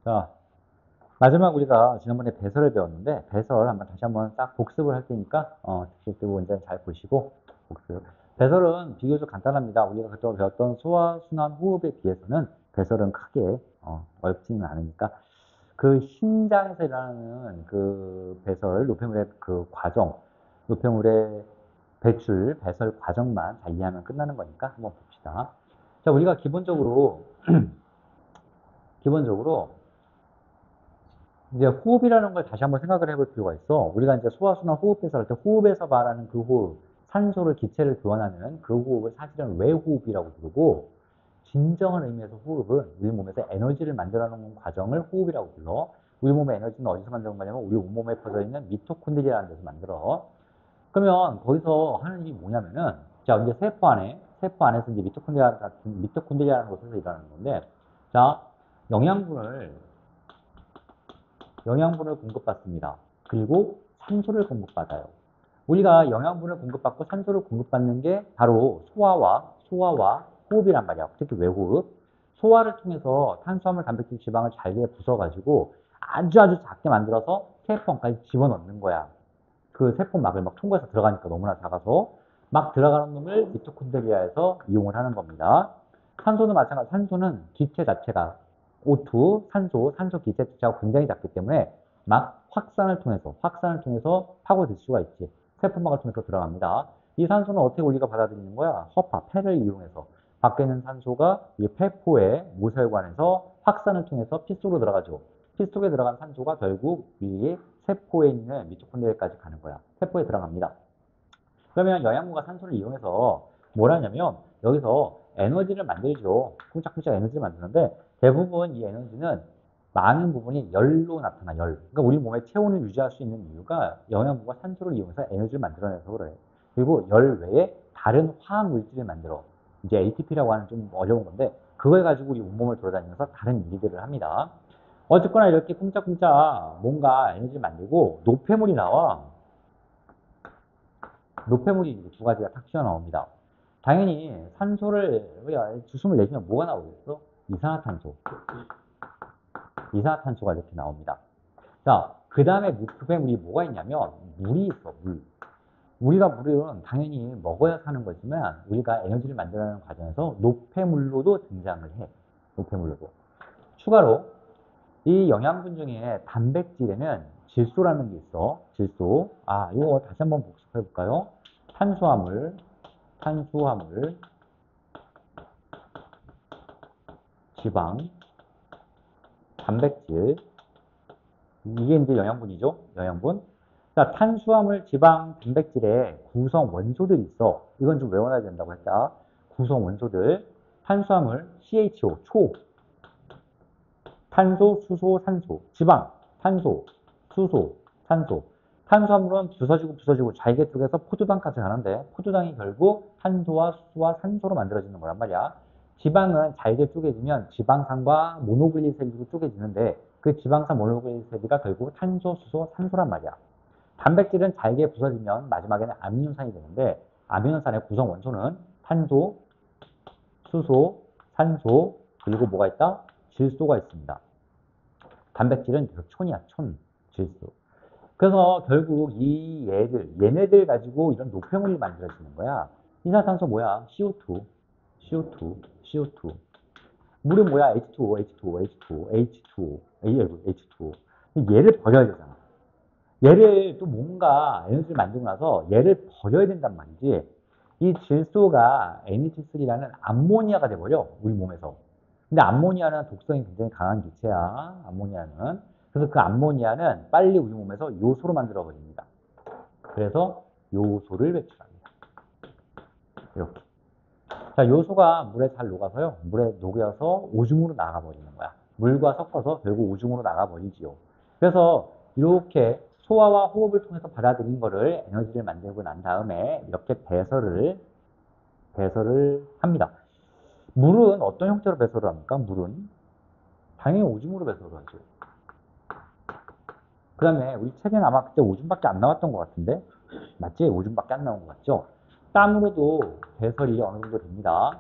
자, 마지막 우리가 지난번에 배설을 배웠는데, 배설 한번 다시 한번 싹 복습을 할 테니까, 그때 문제 잘 보시고, 복습. 배설은 비교적 간단합니다. 우리가 그동안 배웠던 소화, 순환, 호흡에 비해서는 배설은 크게, 어렵지는 않으니까. 그 심장에서 일어나는 그 배설, 노폐물의 그 과정, 노폐물의 배출, 배설 과정만 잘 이해하면 끝나는 거니까 한번 봅시다. 자, 우리가 기본적으로 이제 호흡이라는 걸 다시 한번 생각을 해볼 필요가 있어. 우리가 이제 소화순환 호흡에서 할 때 호흡에서 말하는 그 호흡, 산소를 기체를 교환하는 그 호흡을 사실은 외호흡이라고 부르고, 진정한 의미에서 호흡은 우리 몸에서 에너지를 만들어내는 과정을 호흡이라고 불러. 우리 몸의 에너지는 어디서 만드는 거냐면 우리 온몸에 퍼져 있는 미토콘드리아라는 데서 만들어. 그러면 거기서 하는 일이 뭐냐면은, 자, 이제 세포 안에서 이제 미토콘드리아라는 곳에서 일어나는 건데, 자, 영양분을 영양분을 공급받습니다. 그리고 산소를 공급받아요. 우리가 영양분을 공급받고 산소를 공급받는 게 바로 소화와 호흡이란 말이야. 특히 외호흡. 소화를 통해서 탄수화물, 단백질, 지방을 잘게 부숴가지고 아주 작게 만들어서 세포까지 집어넣는 거야. 그 세포막을 막 통과해서 들어가니까 너무나 작아서 막 들어가는 놈을 미토콘드리아에서 이용을 하는 겁니다. 산소는 마찬가지. 산소는 기체 자체가 O2, 산소 기체 자체가 굉장히 작기 때문에 막 확산을 통해서 파고들 수가 있지. 세포막을 통해서 들어갑니다. 이 산소는 어떻게 우리가 받아들이는 거야? 폐를 이용해서 밖에 있는 산소가 이 폐포의 모세혈관에서 확산을 통해서 피 속으로 들어가죠. 피 속에 들어간 산소가 결국 이 세포에 있는 미토콘드리아까지 가는 거야. 세포에 들어갑니다. 그러면 영양분과 산소를 이용해서 뭘 하냐면 여기서 에너지를 만들죠. 쿵짝쿵짝 에너지를 만드는데 대부분 이 에너지는 많은 부분이 열로 나타나, 열. 그러니까 우리 몸의 체온을 유지할 수 있는 이유가 영양분과 산소를 이용해서 에너지를 만들어내서 그래. 그리고 열 외에 다른 화학 물질을 만들어. 이제 ATP라고 하는 좀 어려운 건데 그걸 가지고 우리 온몸을 돌아다니면서 다른 일들을 합니다. 어쨌거나 이렇게 쿵짝쿵짝 뭔가 에너지를 만들고 노폐물이 나와. 노폐물이 두 가지가 탁 튀어나옵니다. 당연히 우리가 숨을 내쉬면 뭐가 나오겠어? 이산화탄소. 이산화탄소가 이렇게 나옵니다. 자, 그 다음에 노폐물이 뭐가 있냐면 물이 있어, 물. 우리가 물은 당연히 먹어야 사는 거지만 우리가 에너지를 만들어내는 과정에서 노폐물로도 등장을 해. 노폐물로도. 추가로 이 영양분 중에 단백질에는 질소라는 게 있어. 질소. 이거 다시 한번 복습해 볼까요? 탄수화물, 탄수화물, 지방, 단백질. 이게 이제 영양분이죠. 영양분. 자, 탄수화물, 지방, 단백질에 구성 원소들이 있어. 이건 좀 외워놔야 된다고 했다. 구성 원소들. 탄수화물, CHO, 초. 탄소, 수소, 산소. 지방, 탄소, 수소, 산소. 탄수화물은 부서지고 잘게 쪼개서 포도당까지 가는데 포도당이 결국 탄소와 수소와 산소로 만들어지는 거란 말이야. 지방은 잘게 쪼개지면 지방산과 모노글리세리드로 쪼개지는데 그 지방산 모노글리세리드가 결국 탄소, 수소, 산소란 말이야. 단백질은 잘게 부서지면 마지막에는 아미노산이 되는데 아미노산의 구성 원소는 탄소, 수소, 산소, 그리고 뭐가 있다? 질소가 있습니다. 단백질은 촌이야, 촌, 질소. 그래서 결국 얘네들 가지고 이런 노폐물이 만들어지는 거야. 이산화탄소 뭐야? CO2, CO2, CO2. 물은 뭐야? H2O, H2O, H2O, H2O, H2O. 얘를 버려야 되잖아. 얘를 또 뭔가 에너지를 만들고 나서 얘를 버려야 된단 말이지. 이 질소가 NH3라는 암모니아가 돼버려, 우리 몸에서. 근데 암모니아는 독성이 굉장히 강한 기체야, 암모니아는. 그래서 그 암모니아는 빨리 우리 몸에서 요소로 만들어버립니다. 그래서 요소를 배출합니다. 이렇게. 자, 요소가 물에 잘 녹아서요. 물에 녹여서 오줌으로 나가버리는 거야. 물과 섞어서 결국 오줌으로 나가버리지요. 그래서 이렇게 소화와 호흡을 통해서 받아들인 거를 에너지를 만들고 난 다음에 이렇게 배설을 합니다. 물은 어떤 형태로 배설을 합니까? 물은 당연히 오줌으로 배설을 하죠. 그 다음에 우리 책에는 아마 그때 오줌밖에 안 나왔던 것 같은데 맞지? 오줌밖에 안 나온 것 같죠? 땀으로도 배설이 어느 정도 됩니다.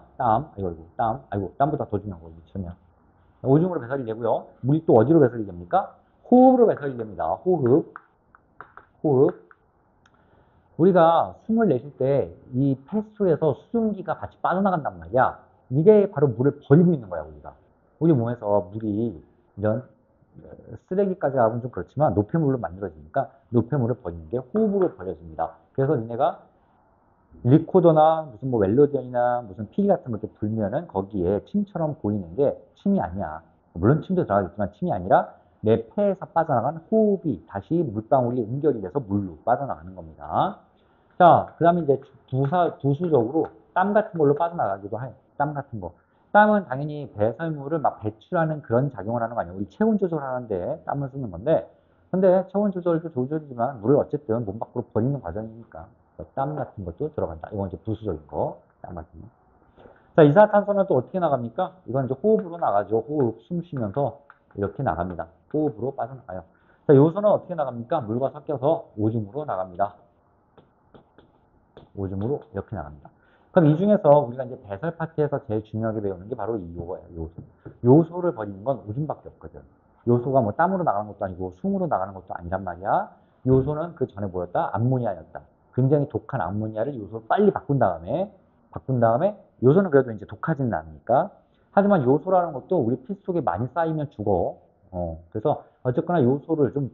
땀보다 더 중요한 거 미치면. 오줌으로 배설이 되고요. 물이 또 어디로 배설이 됩니까? 호흡으로 배설이 됩니다. 호흡, 호흡. 우리가 숨을 내쉴 때 이 폐수에서 수증기가 같이 빠져나간단 말이야. 이게 바로 물을 버리고 있는 거야, 우리가. 우리 몸에서 물이 이런 쓰레기까지 하면 좀 그렇지만 노폐물로 만들어지니까 노폐물을 버리는 게 호흡으로 버려집니다. 그래서 니네가 리코더나 무슨 뭐 멜로디언이나 무슨 피리 같은 것도 불면은 거기에 침처럼 보이는 게 침이 아니야. 물론 침도 들어가겠지만 침이 아니라 내 폐에서 빠져나간 호흡이 다시 물방울이 응결이 돼서 물로 빠져나가는 겁니다. 자, 그 다음에 이제 두수적으로 땀 같은 걸로 빠져나가기도 해요. 땀 같은 거. 땀은 당연히 배설물을 막 배출하는 그런 작용을 하는 거 아니에요. 우리 체온 조절하는데 땀을 쓰는 건데, 근데 체온 조절도 조절이지만 물을 어쨌든 몸 밖으로 버리는 과정이니까 땀 같은 것도 들어간다. 이건 이제 부수적인 거, 땀 같은 거. 자, 이산화탄소는 또 어떻게 나갑니까? 이건 이제 호흡으로 나가죠. 호흡, 숨 쉬면서 이렇게 나갑니다. 호흡으로 빠져나가요. 자, 요소는 어떻게 나갑니까? 물과 섞여서 오줌으로 나갑니다. 오줌으로 이렇게 나갑니다. 그럼 이 중에서 우리가 이제 배설 파트에서 제일 중요하게 배우는 게 바로 이 요거예요. 요소. 요소를 버리는 건 오줌밖에 없거든. 요소가 뭐 땀으로 나가는 것도 아니고 숨으로 나가는 것도 아니란 말이야. 요소는 그 전에 뭐였다? 암모니아였다. 굉장히 독한 암모니아를 요소로 빨리 바꾼 다음에 요소는 그래도 이제 독하지는 않으니까. 하지만 요소라는 것도 우리 피 속에 많이 쌓이면 죽어. 그래서 어쨌거나 요소를 좀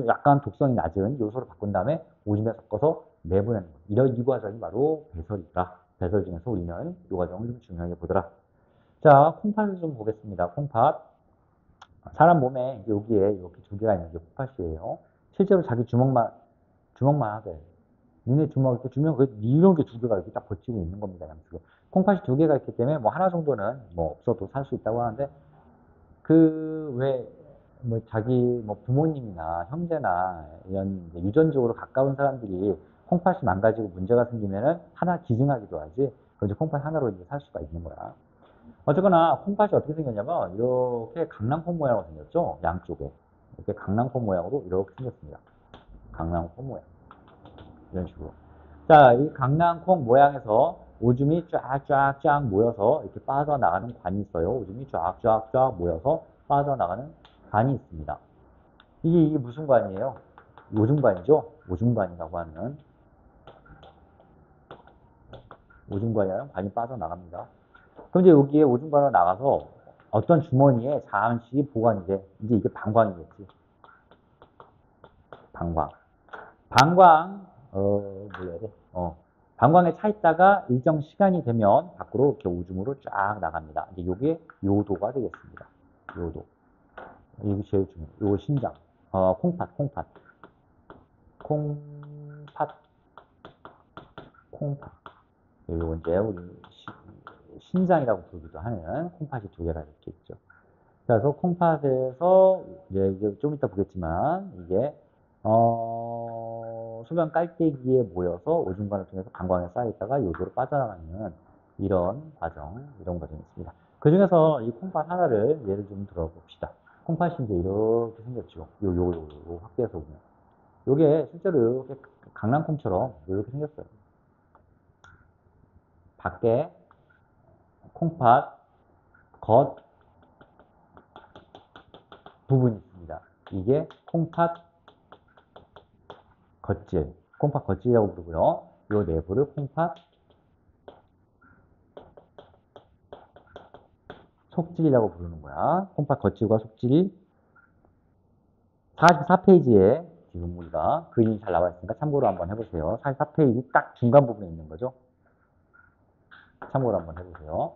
약간 독성이 낮은 요소를 바꾼 다음에 오줌에 섞어서 내보내는 것. 이런 이 과정이 바로 배설이다. 배설 중에서 우리는 이 과정을 좀 중요하게 보더라. 자, 콩팥을 좀 보겠습니다. 콩팥. 사람 몸에 이제 여기에 이렇게 두 개가 있는 게 콩팥이에요. 실제로 자기 주먹만 하대. 니네 주먹 이렇게 주면 이런 게 두 개가 이렇게 딱 버티고 있는 겁니다. 양쪽에. 콩팥이 두 개가 있기 때문에 뭐 하나 정도는 뭐 없어도 살 수 있다고 하는데 그 왜 뭐 자기 뭐 부모님이나 형제나 이런 유전적으로 가까운 사람들이 콩팥이 망가지고 문제가 생기면은 하나 기증하기도 하지. 그래서 콩팥 하나로 이제 살 수가 있는 거야. 어쨌거나 콩팥이 어떻게 생겼냐면 이렇게 강낭콩 모양으로 생겼죠. 양쪽에 이렇게 강낭콩 모양으로 이렇게 생겼습니다. 강낭콩 모양 이런 식으로. 자, 이 강낭콩 모양에서 오줌이 쫙쫙쫙 모여서 이렇게 빠져나가는 관이 있어요. 오줌이 쫙쫙쫙 모여서 빠져나가는 관이 있습니다. 이게 무슨 관이에요? 오줌관이죠? 오줌관이라고 하는 오줌관이라는 관이 빠져나갑니다. 그럼 이제 여기에 오줌관으로 나가서 어떤 주머니에 잠시 보관이 돼. 이제 이게 방광이겠지. 방광. 방광, 뭐라 해야 돼? 방광에 차 있다가 일정 시간이 되면 밖으로 이렇게 오줌으로 쫙 나갑니다. 이제 요게 요도가 되겠습니다. 요도. 이게 제일 중요해요. 요거 신장. 콩팥, 콩팥. 콩팥, 콩팥. 요거 이제 우리 신장이라고 부르기도 하는 콩팥이 두 개가 이렇게 있죠. 그래서 콩팥에서 이제 좀 이따 보겠지만 이게 소변 깔때기에 모여서 오줌관을 통해서 방광에 쌓여있다가 요도로 빠져나가는 이런 과정이 있습니다. 그 중에서 이 콩팥 하나를 예를 좀 들어봅시다. 콩팥이 이제 이렇게 생겼죠. 요 확대해서 보면. 요게 실제로 이렇게 강낭콩처럼 이렇게 생겼어요. 밖에 콩팥 겉 부분이 있습니다. 이게 콩팥 겉질, 콩팥 겉질이라고 부르고요. 요 내부를 콩팥 속질이라고 부르는 거야. 콩팥 겉질과 속질이 44페이지에 지금 우리가 그림이 잘 나와 있으니까 참고로 한번 해보세요. 44페이지 딱 중간 부분에 있는 거죠. 참고로 한번 해보세요.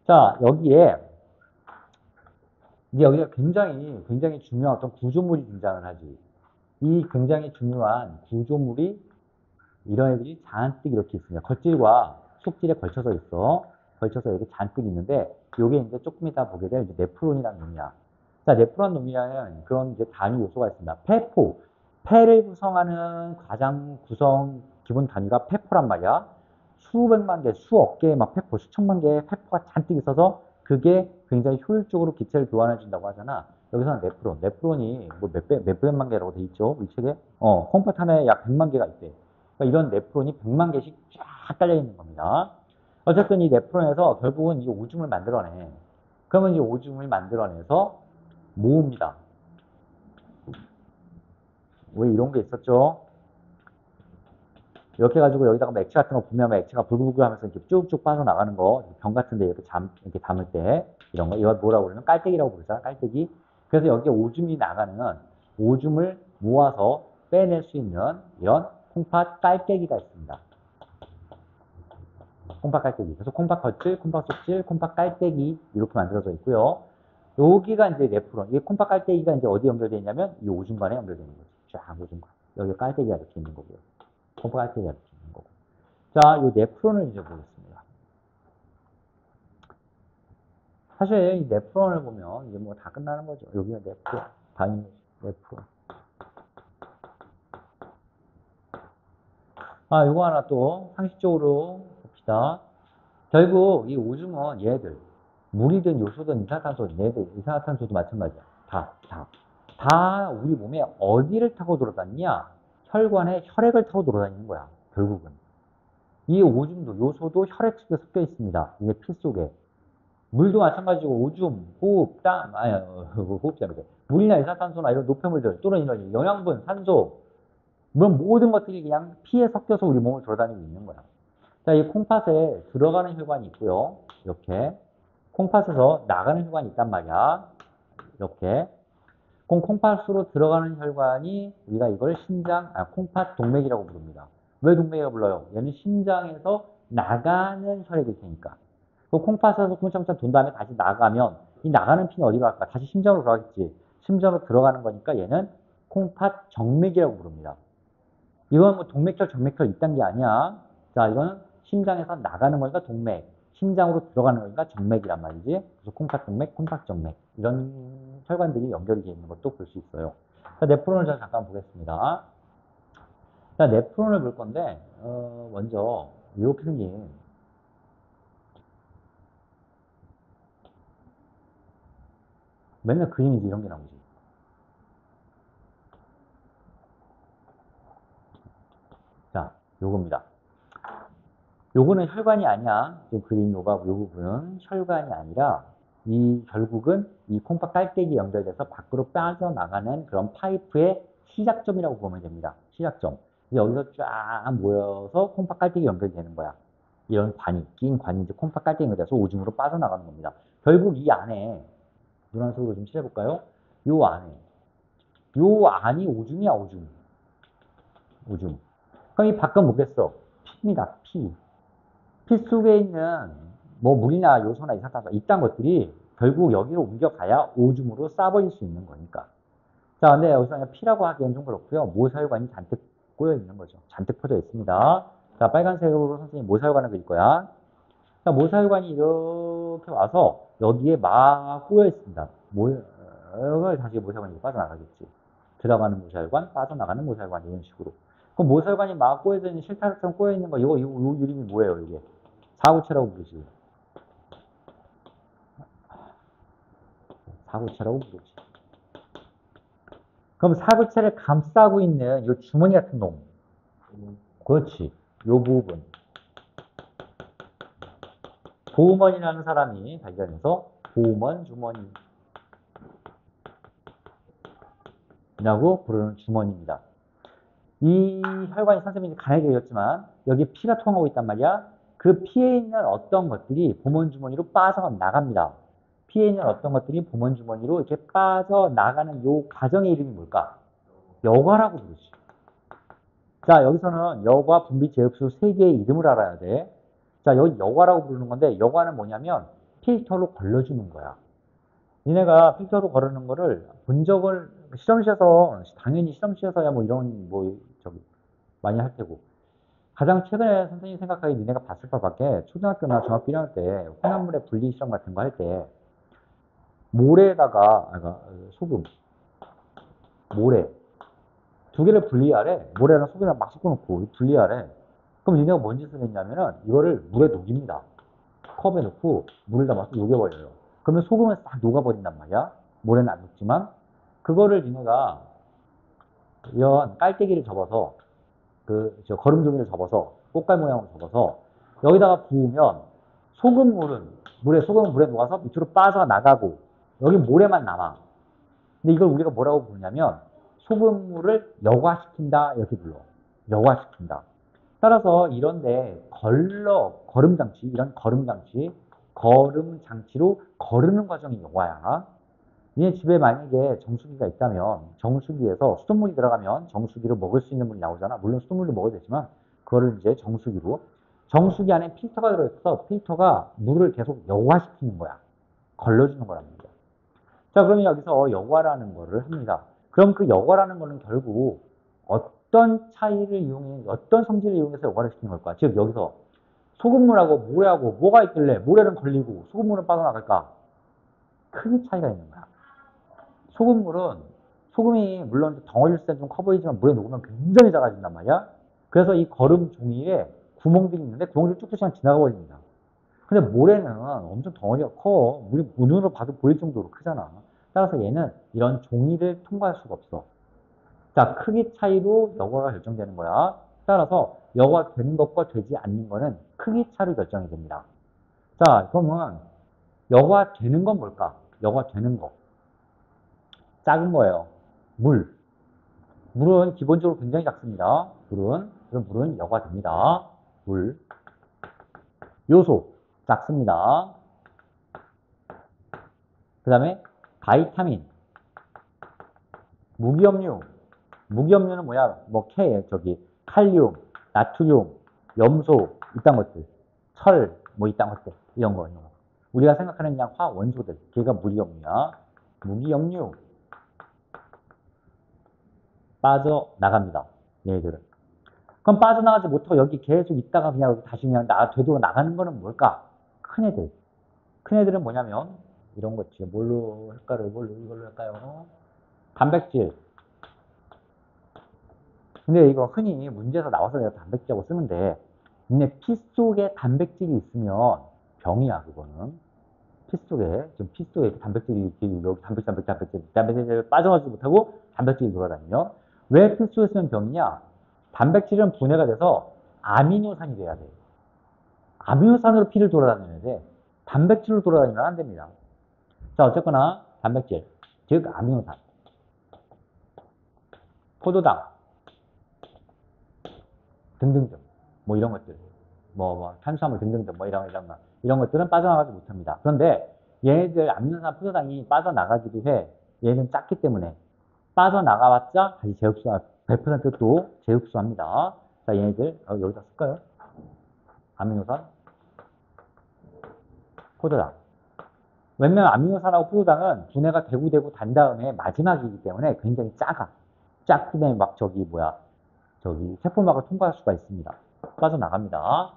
자, 여기가 굉장히 중요한 어떤 구조물이 등장을 하지. 이 굉장히 중요한 구조물이 이런 애들이 잔뜩 이렇게 있습니다. 겉질과 속질에 걸쳐서 있어. 걸쳐서 이렇게 잔뜩 있는데, 요게 이제 조금 이따 보게 될 네프론이라는 놈이야. 자, 네프론 놈이라는 그런 이제 단위 요소가 있습니다. 폐포. 폐를 구성하는 가장 기본 단위가 폐포란 말이야. 수백만 개, 수억 개의 막 폐포, 수천만 개의 폐포가 잔뜩 있어서 그게 굉장히 효율적으로 기체를 교환해 준다고 하잖아. 여기서는 네프론. 네프론이 뭐 몇백만 개라고 돼 있죠? 이 책에. 콩팥 하나에 약 100만 개가 있대. 그러니까 이런 네프론이 100만 개씩 쫙 깔려 있는 겁니다. 어쨌든 이 네프론에서 결국은 이 오줌을 만들어내. 그러면 이제 오줌을 만들어내서 모읍니다. 왜 이런 게 있었죠? 이렇게 해가지고 여기다가 뭐 액체 같은 거 부으면 액체가 불글불글 하면서 이렇게 쭉쭉 빠져나가는 거, 병 같은데 이렇게 담을 때, 이런 거, 이걸 뭐라고 그러면 깔때기라고 부르잖아, 깔때기. 그래서 여기에 오줌이 나가는 오줌을 모아서 빼낼 수 있는 이런 콩팥 깔때기가 있습니다. 콩팥 깔때기. 그래서 콩팥 겉질, 콩팥 속질, 콩팥 깔때기 이렇게 만들어져 있고요. 여기가 이제 네프론. 이 콩팥 깔때기가 이제 어디 연결되어 있냐면 이 오줌관에 연결되는 거죠. 쫙 오줌관. 여기 깔때기가 이렇게 있는 거고요. 콩팥 깔때기가 이렇게 있는 거고. 자, 이 네프론을 이제 보겠습니다. 사실 이 네프론을 보면 이제 뭐 다 끝나는 거죠. 여기가 네프론, 다 있는 거죠. 네프론. 아, 이거 하나 또 상식적으로 봅시다. 결국 이 오줌은 얘들 물이든 요소든 이산화탄소, 얘들 이산화탄소도 마찬가지야. 다 우리 몸에 어디를 타고 돌아다니냐? 혈관에 혈액을 타고 돌아다니는 거야. 결국은. 이 오줌도 요소도 혈액 속에 섞여 있습니다. 이게 피 속에. 물도 마찬가지고 오줌, 호흡, 땀, 호흡자인데 물이나 이산화탄소나 이런 노폐물들 또는 이런 영양분, 산소, 이런 모든 것들이 그냥 피에 섞여서 우리 몸을 돌아다니고 있는 거야. 자, 이 콩팥에 들어가는 혈관이 있고요. 이렇게. 콩팥에서 나가는 혈관이 있단 말이야. 이렇게. 콩팥으로 들어가는 혈관이 우리가 이걸 콩팥 동맥이라고 부릅니다. 왜 동맥이라고 불러요? 얘는 심장에서 나가는 혈액일 테니까. 그 콩팥에서 쿵창쿵창 돈 다음에 다시 나가면 이 나가는 피는 어디로 갈까? 다시 심장으로 들어가겠지. 심장으로 들어가는 거니까 얘는 콩팥 정맥이라고 부릅니다. 이건 뭐 동맥혈, 정맥혈 이딴 게 아니야. 자, 이건 심장에서 나가는 거니까 동맥, 심장으로 들어가는 거니까 정맥이란 말이지. 그래서 콩팥동맥, 콩팥정맥 이런 혈관들이 연결이 되어 있는 것도 볼 수 있어요. 자, 네프론을 잠깐 보겠습니다. 자, 네프론을 볼 건데 먼저 이렇게 생긴 맨날 그림이지 이런 게 나오지. 자, 요겁니다. 요거는 혈관이 아니야. 요 그린 요 부분은 혈관이 아니라 이 결국은 이 콩팥 깔때기 연결돼서 밖으로 빠져나가는 그런 파이프의 시작점이라고 보면 됩니다. 시작점. 여기서 쫙 모여서 콩팥 깔때기 연결되는 거야. 이런 낀 관이 이제 콩팥 깔때기가 돼서 오줌으로 빠져나가는 겁니다. 결국 이 안에 노란색으로 좀 칠해볼까요? 요 안이 오줌이야, 오줌. 오줌. 그럼 이 밖은 뭐겠어? 피입니다, 피. 피 속에 있는 뭐 물이나 요소나 이산화탄소 이딴 것들이 결국 여기로 옮겨가야 오줌으로 싸버릴 수 있는 거니까. 자, 근데 여기서 그냥 피라고 하기엔 좀 그렇고요. 모세혈관이 잔뜩 꼬여 있는 거죠. 잔뜩 퍼져 있습니다. 자, 빨간색으로 선생님이 모세혈관을 그릴 거야. 자, 모세혈관이 이렇게 와서 여기에 막 꼬여 있습니다. 다시 모세혈관이 빠져나가겠지. 들어가는 모세혈관, 빠져나가는 모세혈관 이런 식으로. 그럼 모세혈관이 막 꼬여져 있는 실타래처럼 꼬여 있는 거 이거 이름이 뭐예요, 이게? 사구체라고 부르지. 사구체라고 부르지. 그럼 사구체를 감싸고 있는 이 주머니 같은 놈. 그렇지. 요 부분. 보호먼이라는 사람이 발견해서 보호먼 주머니라고 부르는 주머니입니다. 이 혈관이 선생님이 간에게 그렸지만 여기 피가 통하고 있단 말이야. 그 피에 있는 어떤 것들이 보먼 주머니로 빠져나갑니다. 피에 있는 어떤 것들이 보먼 주머니로 이렇게 빠져나가는 요 과정의 이름이 뭘까? 여과라고 부르지. 자, 여기서는 여과, 분비, 제흡수 세 개의 이름을 알아야 돼. 자, 여기 여과라고 부르는 건데 여과는 뭐냐면 필터로 걸러주는 거야. 니네가 필터로 거르는 거를 본 적을 실험실에서 당연히 실험실에서야 뭐 이런 많이 할 테고 가장 최근에 선생님이 생각하기에 니네가 봤을 것밖에 초등학교나 중학교 1학년 때 혼합물의 분리 실험 같은 거 할 때 모래에다가 소금, 모래 두 개를 분리하래. 모래랑 소금이랑 막 섞어놓고 분리하래. 그럼 니네가 뭔 짓을 했냐면은 이거를 물에 녹입니다. 컵에 넣고 물을 담아서 녹여버려요. 그러면 소금은 싹 녹아버린단 말이야. 모래는 안 녹지만 그거를 니네가 이런 깔때기를 접어서 거름 종이를 접어서 꽃갈 모양으로 접어서 여기다가 부으면 소금물은 소금은 물에 녹아서 밑으로 빠져나가고 여기 모래만 남아. 근데 이걸 우리가 뭐라고 부르냐면 소금물을 여과시킨다 이렇게 불러. 여과시킨다. 따라서 이런데 거름장치, 이런 거름장치로 거르는 과정이 여과야. 니네 집에 만약에 정수기가 있다면 정수기에서 수돗물이 들어가면 정수기로 먹을 수 있는 물이 나오잖아. 물론 수돗물도 먹어도 되지만 그거를 이제 정수기 안에 필터가 들어있어서 필터가 물을 계속 여과시키는 거야. 걸러주는 거란 말이야. 자, 그러면 여기서 여과라는 거를 합니다. 그럼 그 여과라는 거는 결국 어떤 성질을 이용해서 여과를 시키는 걸까? 즉, 여기서 소금물하고 모래하고 뭐가 있길래 모래는 걸리고 소금물은 빠져나갈까? 크기 차이가 있는 거야. 소금이 물론 덩어리일 때는 좀 커 보이지만 물에 녹으면 굉장히 작아진단 말이야. 그래서 이 거름 종이에 구멍들이 있는데 구멍들이 뚝뚝 그냥 지나가 버립니다. 근데 모래는 엄청 덩어리가 커. 우리 눈으로 봐도 보일 정도로 크잖아. 따라서 얘는 이런 종이를 통과할 수가 없어. 자, 크기 차이로 여과가 결정되는 거야. 따라서 여과되는 것과 되지 않는 거는 크기 차로 결정이 됩니다. 자, 그러면 여과되는 건 뭘까? 여과되는 거. 작은 거예요. 물. 물은 기본적으로 굉장히 작습니다. 그럼 물은 여과됩니다. 물. 요소. 작습니다. 그 다음에 바이타민. 무기염류. 무기염류는 뭐야? 칼륨, 나트륨, 염소, 이딴 것들. 철, 이딴 것들. 이런 거. 우리가 생각하는 그냥 화원소들. 걔가 무기염류야. 무기염류. 빠져나갑니다. 얘들은. 그럼 빠져나가지 못하고 여기 계속 있다가 그냥 다시 그냥 되돌아 나가는 거는 뭘까? 큰 애들. 큰 애들은 뭐냐면, 이런 거 있지. 이걸로 할까요? 단백질. 근데 이거 흔히 문제에서 나와서 내가 단백질하고 쓰는데, 근데 피 속에 단백질이 있으면 병이야, 그거는. 피 속에 단백질이, 여기 단백질을 빠져나가지 못하고 단백질이 돌아다니며, 왜 피 속에 쓰면 병이냐? 단백질은 분해가 돼서 아미노산이 돼야 돼. 아미노산으로 피를 돌아다녀야 돼. 단백질로 돌아다니면 안 됩니다. 자, 어쨌거나 단백질, 즉 아미노산, 포도당 등등등, 이런 것들, 탄수화물 등등등, 이런 것들은 빠져나가지 못합니다. 그런데 얘네들 아미노산, 포도당이 빠져나가기도 해. 얘는 작기 때문에 빠져나가봤자 다시 100%또 재흡수합니다. 자, 얘네들 여기다 쓸까요? 아미노산, 포도당. 왜냐면 아미노산하고 포도당은 분해가 되고 단 다음에 마지막이기 때문에 굉장히 작아. 작기 때문에 세포막을 통과할 수가 있습니다. 빠져나갑니다.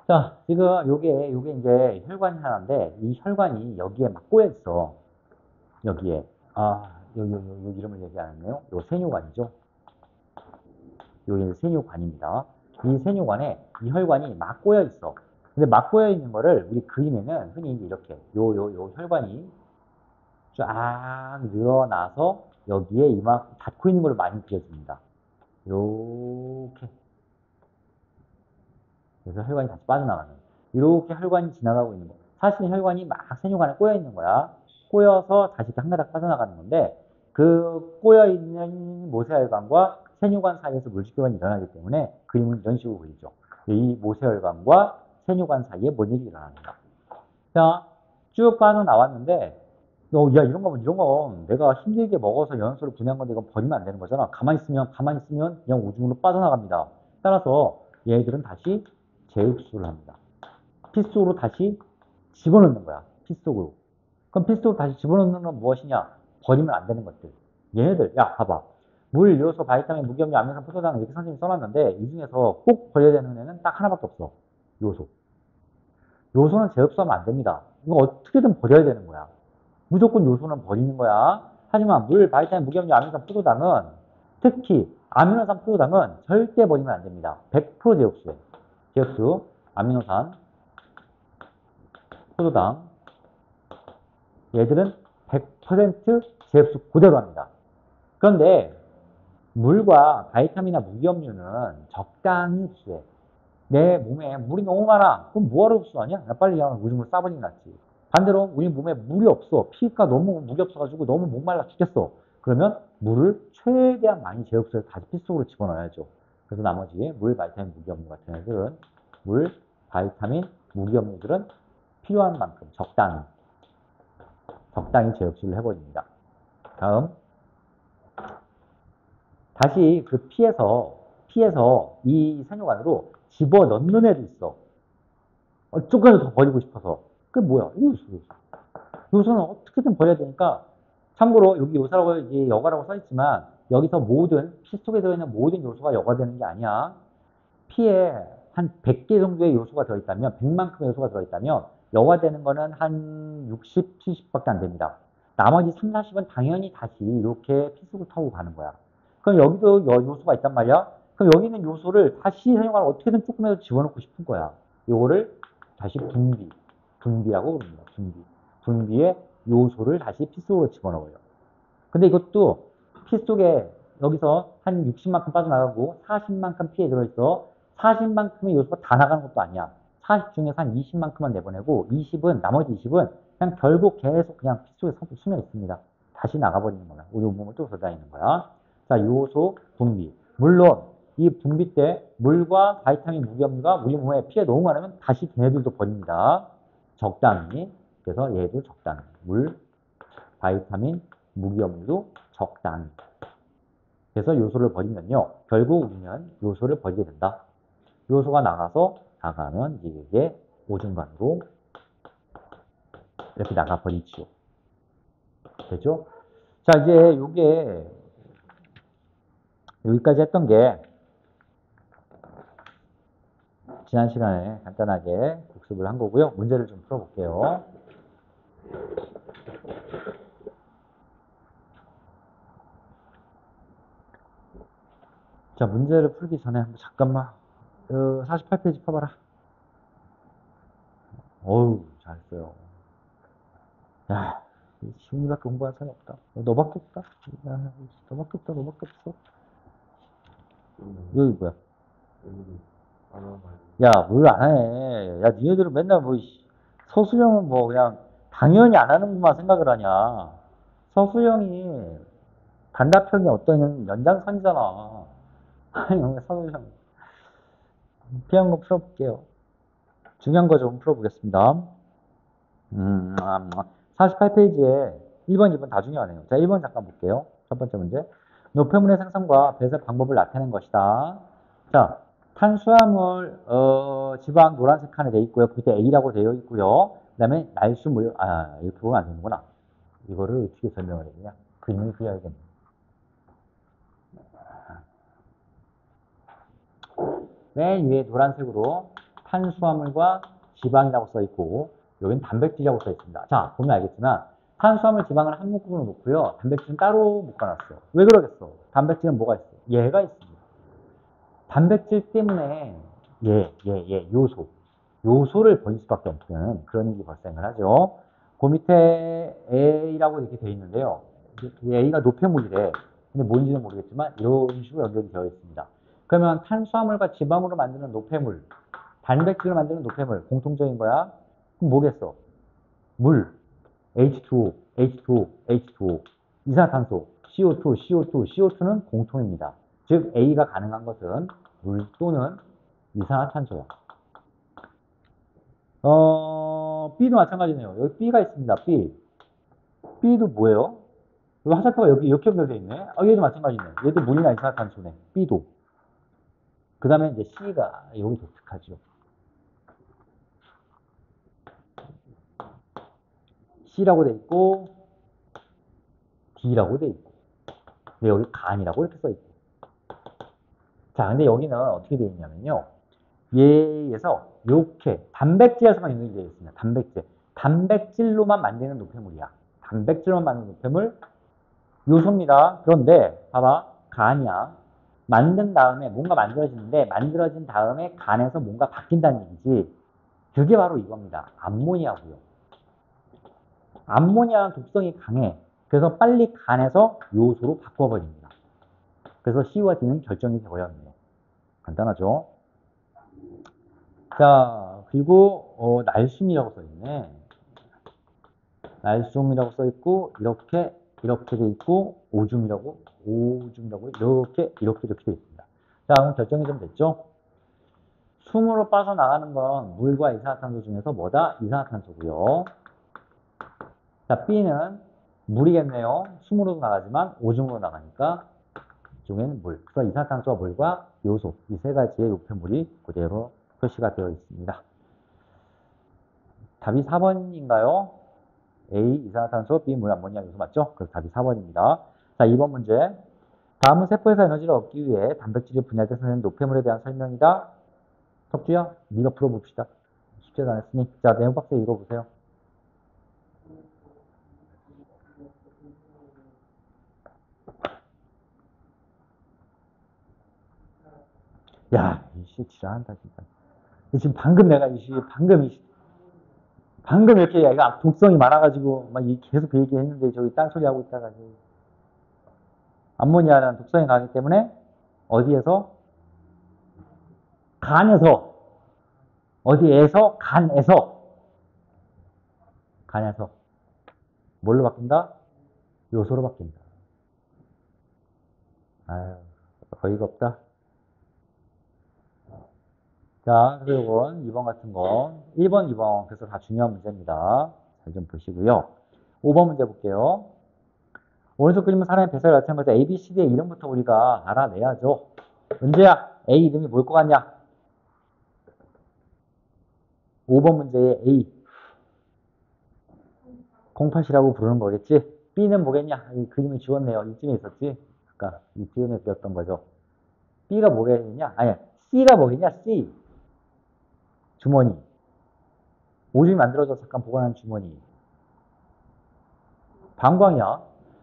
자, 지금 요게 이제 혈관이 하나인데, 이 혈관이 여기에 막 꼬여 있어. 여기에. 여기 이름을 얘기 안 했네요. 요 세뇨관이죠. 요게 세뇨관입니다. 이 세뇨관에 이 혈관이 막 꼬여 있어. 근데 막 꼬여 있는 거를 우리 그림에는 흔히 이렇게, 요 혈관이 쫙 늘어나서 여기에 이만큼 닿고 있는 걸 많이 그려줍니다. 요렇게. 그래서 혈관이 다시 빠져나가는. 이렇게 혈관이 지나가고 있는 거. 사실 혈관이 막 세뇨관에 꼬여 있는 거야. 꼬여서 다시 한 가닥 빠져나가는 건데, 그 꼬여 있는 모세혈관과 세뇨관 사이에서 물질교환이 일어나기 때문에 그림은 이런 식으로 그리죠. 이 모세혈관과 세뇨관 사이에 뭔 일이 일어납니다. 자, 쭉 빠져나왔는데, 야, 이런 거 내가 힘들게 먹어서 연소를 분해한 건데 이건 버리면 안 되는 거잖아. 가만히 있으면 그냥 오줌으로 빠져나갑니다. 따라서 얘들은 다시 재흡수를 합니다. 피 속으로 다시 집어넣는 거야. 피 속으로. 그럼 피 속으로 다시 집어넣는 건 무엇이냐? 버리면 안 되는 것들. 얘네들, 야, 봐봐. 물, 요소, 바이타민, 무기염류, 아미노산, 포도당 이렇게 선생님이 써놨는데 이 중에서 꼭 버려야 되는 애는 딱 하나밖에 없어. 요소. 요소는 재흡수하면 안 됩니다. 이거 어떻게든 버려야 되는 거야. 무조건 요소는 버리는 거야. 하지만 물, 바이타민, 무기염류, 아미노산, 포도당은 특히 아미노산, 포도당은 절대 버리면 안 됩니다. 100% 재흡수해. 재흡수, 아미노산, 포도당. 얘들은 100% 재흡수 그대로 합니다. 그런데 물과 바이타민이나 무기염류는 적당히 흡수해. 내 몸에 물이 너무 많아. 그럼 뭐하러 흡수하냐? 야, 빨리 그냥 오줌을 싸버리는 게 낫지. 반대로 우리 몸에 물이 없어. 피가 너무 물이 없어가지고 너무 목말라 죽겠어. 그러면 물을 최대한 많이 제흡수해서 다시 피 속으로 집어넣어야죠. 그래서 나머지 물, 바이타민, 무기업류 같은 애들은 물, 바이타민, 무기업류들은 필요한 만큼 적당히 제흡수를 해버립니다. 다음 다시 그 피에서 이 생육 안으로 집어넣는 애도 있어. 조금이라도 더 버리고 싶어서. 그게 뭐야? 요소. 요소는 어떻게든 버려야 되니까, 참고로 여기 요소라고, 이제 여과라고 써있지만, 여기서 피 속에 들어있는 모든 요소가 여과되는 게 아니야. 피에 한 100개 정도의 요소가 들어있다면, 100만큼의 요소가 들어있다면, 여과되는 거는 한 60, 70밖에 안 됩니다. 나머지 3, 40은 당연히 다시 이렇게 피 속을 타고 가는 거야. 그럼 여기도 요소가 있단 말이야? 그럼 여기 있는 요소를 다시 사용하면 어떻게든 조금이라도 집어넣고 싶은 거야. 요거를 다시 분비라고 그럽니다. 분비에 요소를 다시 피 속으로 집어넣어요. 근데 이것도 피 속에 여기서 한 60만큼 빠져나가고 40만큼 피에 들어있어. 40만큼의 요소가 다 나가는 것도 아니야. 40 중에서 한 20만큼만 내보내고 나머지 20은 그냥 결국 계속 그냥 피 속에 스며 있습니다. 다시 나가버리는 거야. 우리 온몸을 또 돌아다니는 거야. 자, 요소 분비. 물론 이 분비 때 물과 바이타민 무기업류가 우리 몸에 피에 너무 많으면 다시 걔네들도 버립니다. 적당히. 그래서 얘도 적당히. 물, 바이타민, 무기업류도 적당히. 그래서 요소를 버리면요. 결국 우리는 요소를 버리게 된다. 요소가 나가면 이게 오줌관으로 이렇게 나가버리죠. 되죠? 자, 이제 요게 여기까지 했던 게 지난 시간에 간단하게 복습을 한 거고요. 문제를 좀 풀어볼게요. 자, 문제를 풀기 전에 잠깐만 48페이지 펴봐라. 어우, 잘했어요. 야, 시훈이밖에 공부한 사람이 없다. 너밖에 없다. 야, 너밖에 없어. 여기 뭐야? 야, 뭘 안 해. 야, 니네들은 맨날 서수영은 뭐 그냥 당연히 안 하는구만 생각을 하냐. 서수영이 단답형이 어떤 연장선이잖아. 아니, 서수영. 필요한 거 풀어볼게요. 중요한 거 좀 풀어보겠습니다. 48페이지에 1번, 2번 다 중요하네요. 자, 1번 잠깐 볼게요. 첫 번째 문제. 노폐물의 생성과 배설 방법을 나타낸 것이다. 자, 탄수화물, 지방 노란색 칸에 되어 있고요. 밑에 A라고 되어 있고요. 그 다음에 날수물, 이렇게 보면 안 되는구나. 이거를 어떻게 설명을 해야 되냐. 그림을 그려야겠네. 맨 위에 노란색으로 탄수화물과 지방이라고 써 있고, 여기는 단백질이라고 써 있습니다. 자, 보면 알겠지만, 탄수화물, 지방을 한 묶음으로 놓고요. 단백질은 따로 묶어놨어. 왜 그러겠어? 단백질은 뭐가 있어? 얘가 있습니다. 단백질 때문에 요소를 버릴 수밖에 없는 그런 일이 발생을 하죠. 그 밑에 A라고 이렇게 되어 있는데요. A가 노폐물이래. 근데 뭔지는 모르겠지만 이런 식으로 연결이 되어 있습니다. 그러면 탄수화물과 지방으로 만드는 노폐물, 단백질을 만드는 노폐물 공통적인 거야. 그럼 뭐겠어? 물, H2O, H2O, H2O, 이산화탄소, CO2는 공통입니다. 즉 A가 가능한 것은 물 또는 이산화탄소야. B도 마찬가지네요. 여기 B가 있습니다. B도 뭐예요? 여기 화살표가 여기 이렇게 연결되어 있네. 얘도 마찬가지네. 얘도 물이나 이산화탄소네. B도. 그 다음에 이제 C가 여기 독특하죠. C라고 돼 있고 D라고 돼 있고. 근데 여기 간이라고 이렇게 써 있고. 자, 근데 여기는 어떻게 되어 있냐면요. 얘에서 이렇게 단백질에서만 연결되어 있습니다. 단백질로만 만드는 노폐물이야. 단백질로만 만드는 노폐물 요소입니다. 그런데 봐봐. 간이야. 만든 다음에 뭔가 만들어지는데 만들어진 다음에 간에서 뭔가 바뀐다는 얘기지. 그게 바로 이겁니다. 암모니아고요. 암모니아는 독성이 강해. 그래서 빨리 간에서 요소로 바꿔버립니다. 그래서 C와 D는 결정이 되어야 합니다. 간단하죠? 자, 그리고 날숨이라고 써있네. 날숨이라고 써있고 이렇게 돼 있고 오줌이라고 이렇게 돼 있습니다. 자, 그럼 결정이 좀 됐죠? 숨으로 빠져나가는 건 물과 이산화탄소 중에서 뭐다? 이산화탄소고요. 자, B는 물이겠네요. 숨으로도 나가지만 오줌으로 나가니까 이쪽에는 물. 그래서 이산화탄소와 물과 요소, 이 세 가지의 요폐물이 그대로 표시가 되어 있습니다. 답이 4번인가요? A, 이산화탄소, B, 물, 암모니아, 요소 맞죠? 그래서 답이 4번입니다. 자, 2번 문제. 다음은 세포에서 에너지를 얻기 위해 단백질이 분해돼서 되는 노폐물에 대한 설명이다. 석주야, 네가 풀어봅시다. 숙제도 안 했으니. 자, 내용 박스 읽어보세요. 야, 이씨, 지랄한다, 진짜. 지금 방금 내가 방금 이렇게 얘가 독성이 많아가지고, 막 계속 그 얘기 했는데, 저기 딴소리 하고 있다가, 암모니아는 독성이 강하기 때문에, 어디에서? 간에서, 어디에서? 간에서. 뭘로 바뀐다? 요소로 바뀐다. 아유, 어이가 없다. 자, 그리고 이건 2번 같은 거. 1번, 2번. 그래서 다 중요한 문제입니다. 잘 좀 보시고요. 5번 문제 볼게요. 오른쪽 그림은 사람의 뱃살을 나타낸 것에 A, B, C, D의 이름부터 우리가 알아내야죠. 은재야, A 이름이 뭘 것 같냐? 5번 문제의 A. 콩팥이라고 부르는 거겠지? B는 뭐겠냐? 이 그림을 지웠네요. 이쯤에 있었지? 아까 이쯤에 그렸던 거죠. B가 뭐겠냐? 아니, C가 뭐겠냐? C. 주머니. 오줌이 만들어져 잠깐 보관하는 주머니. 방광이야.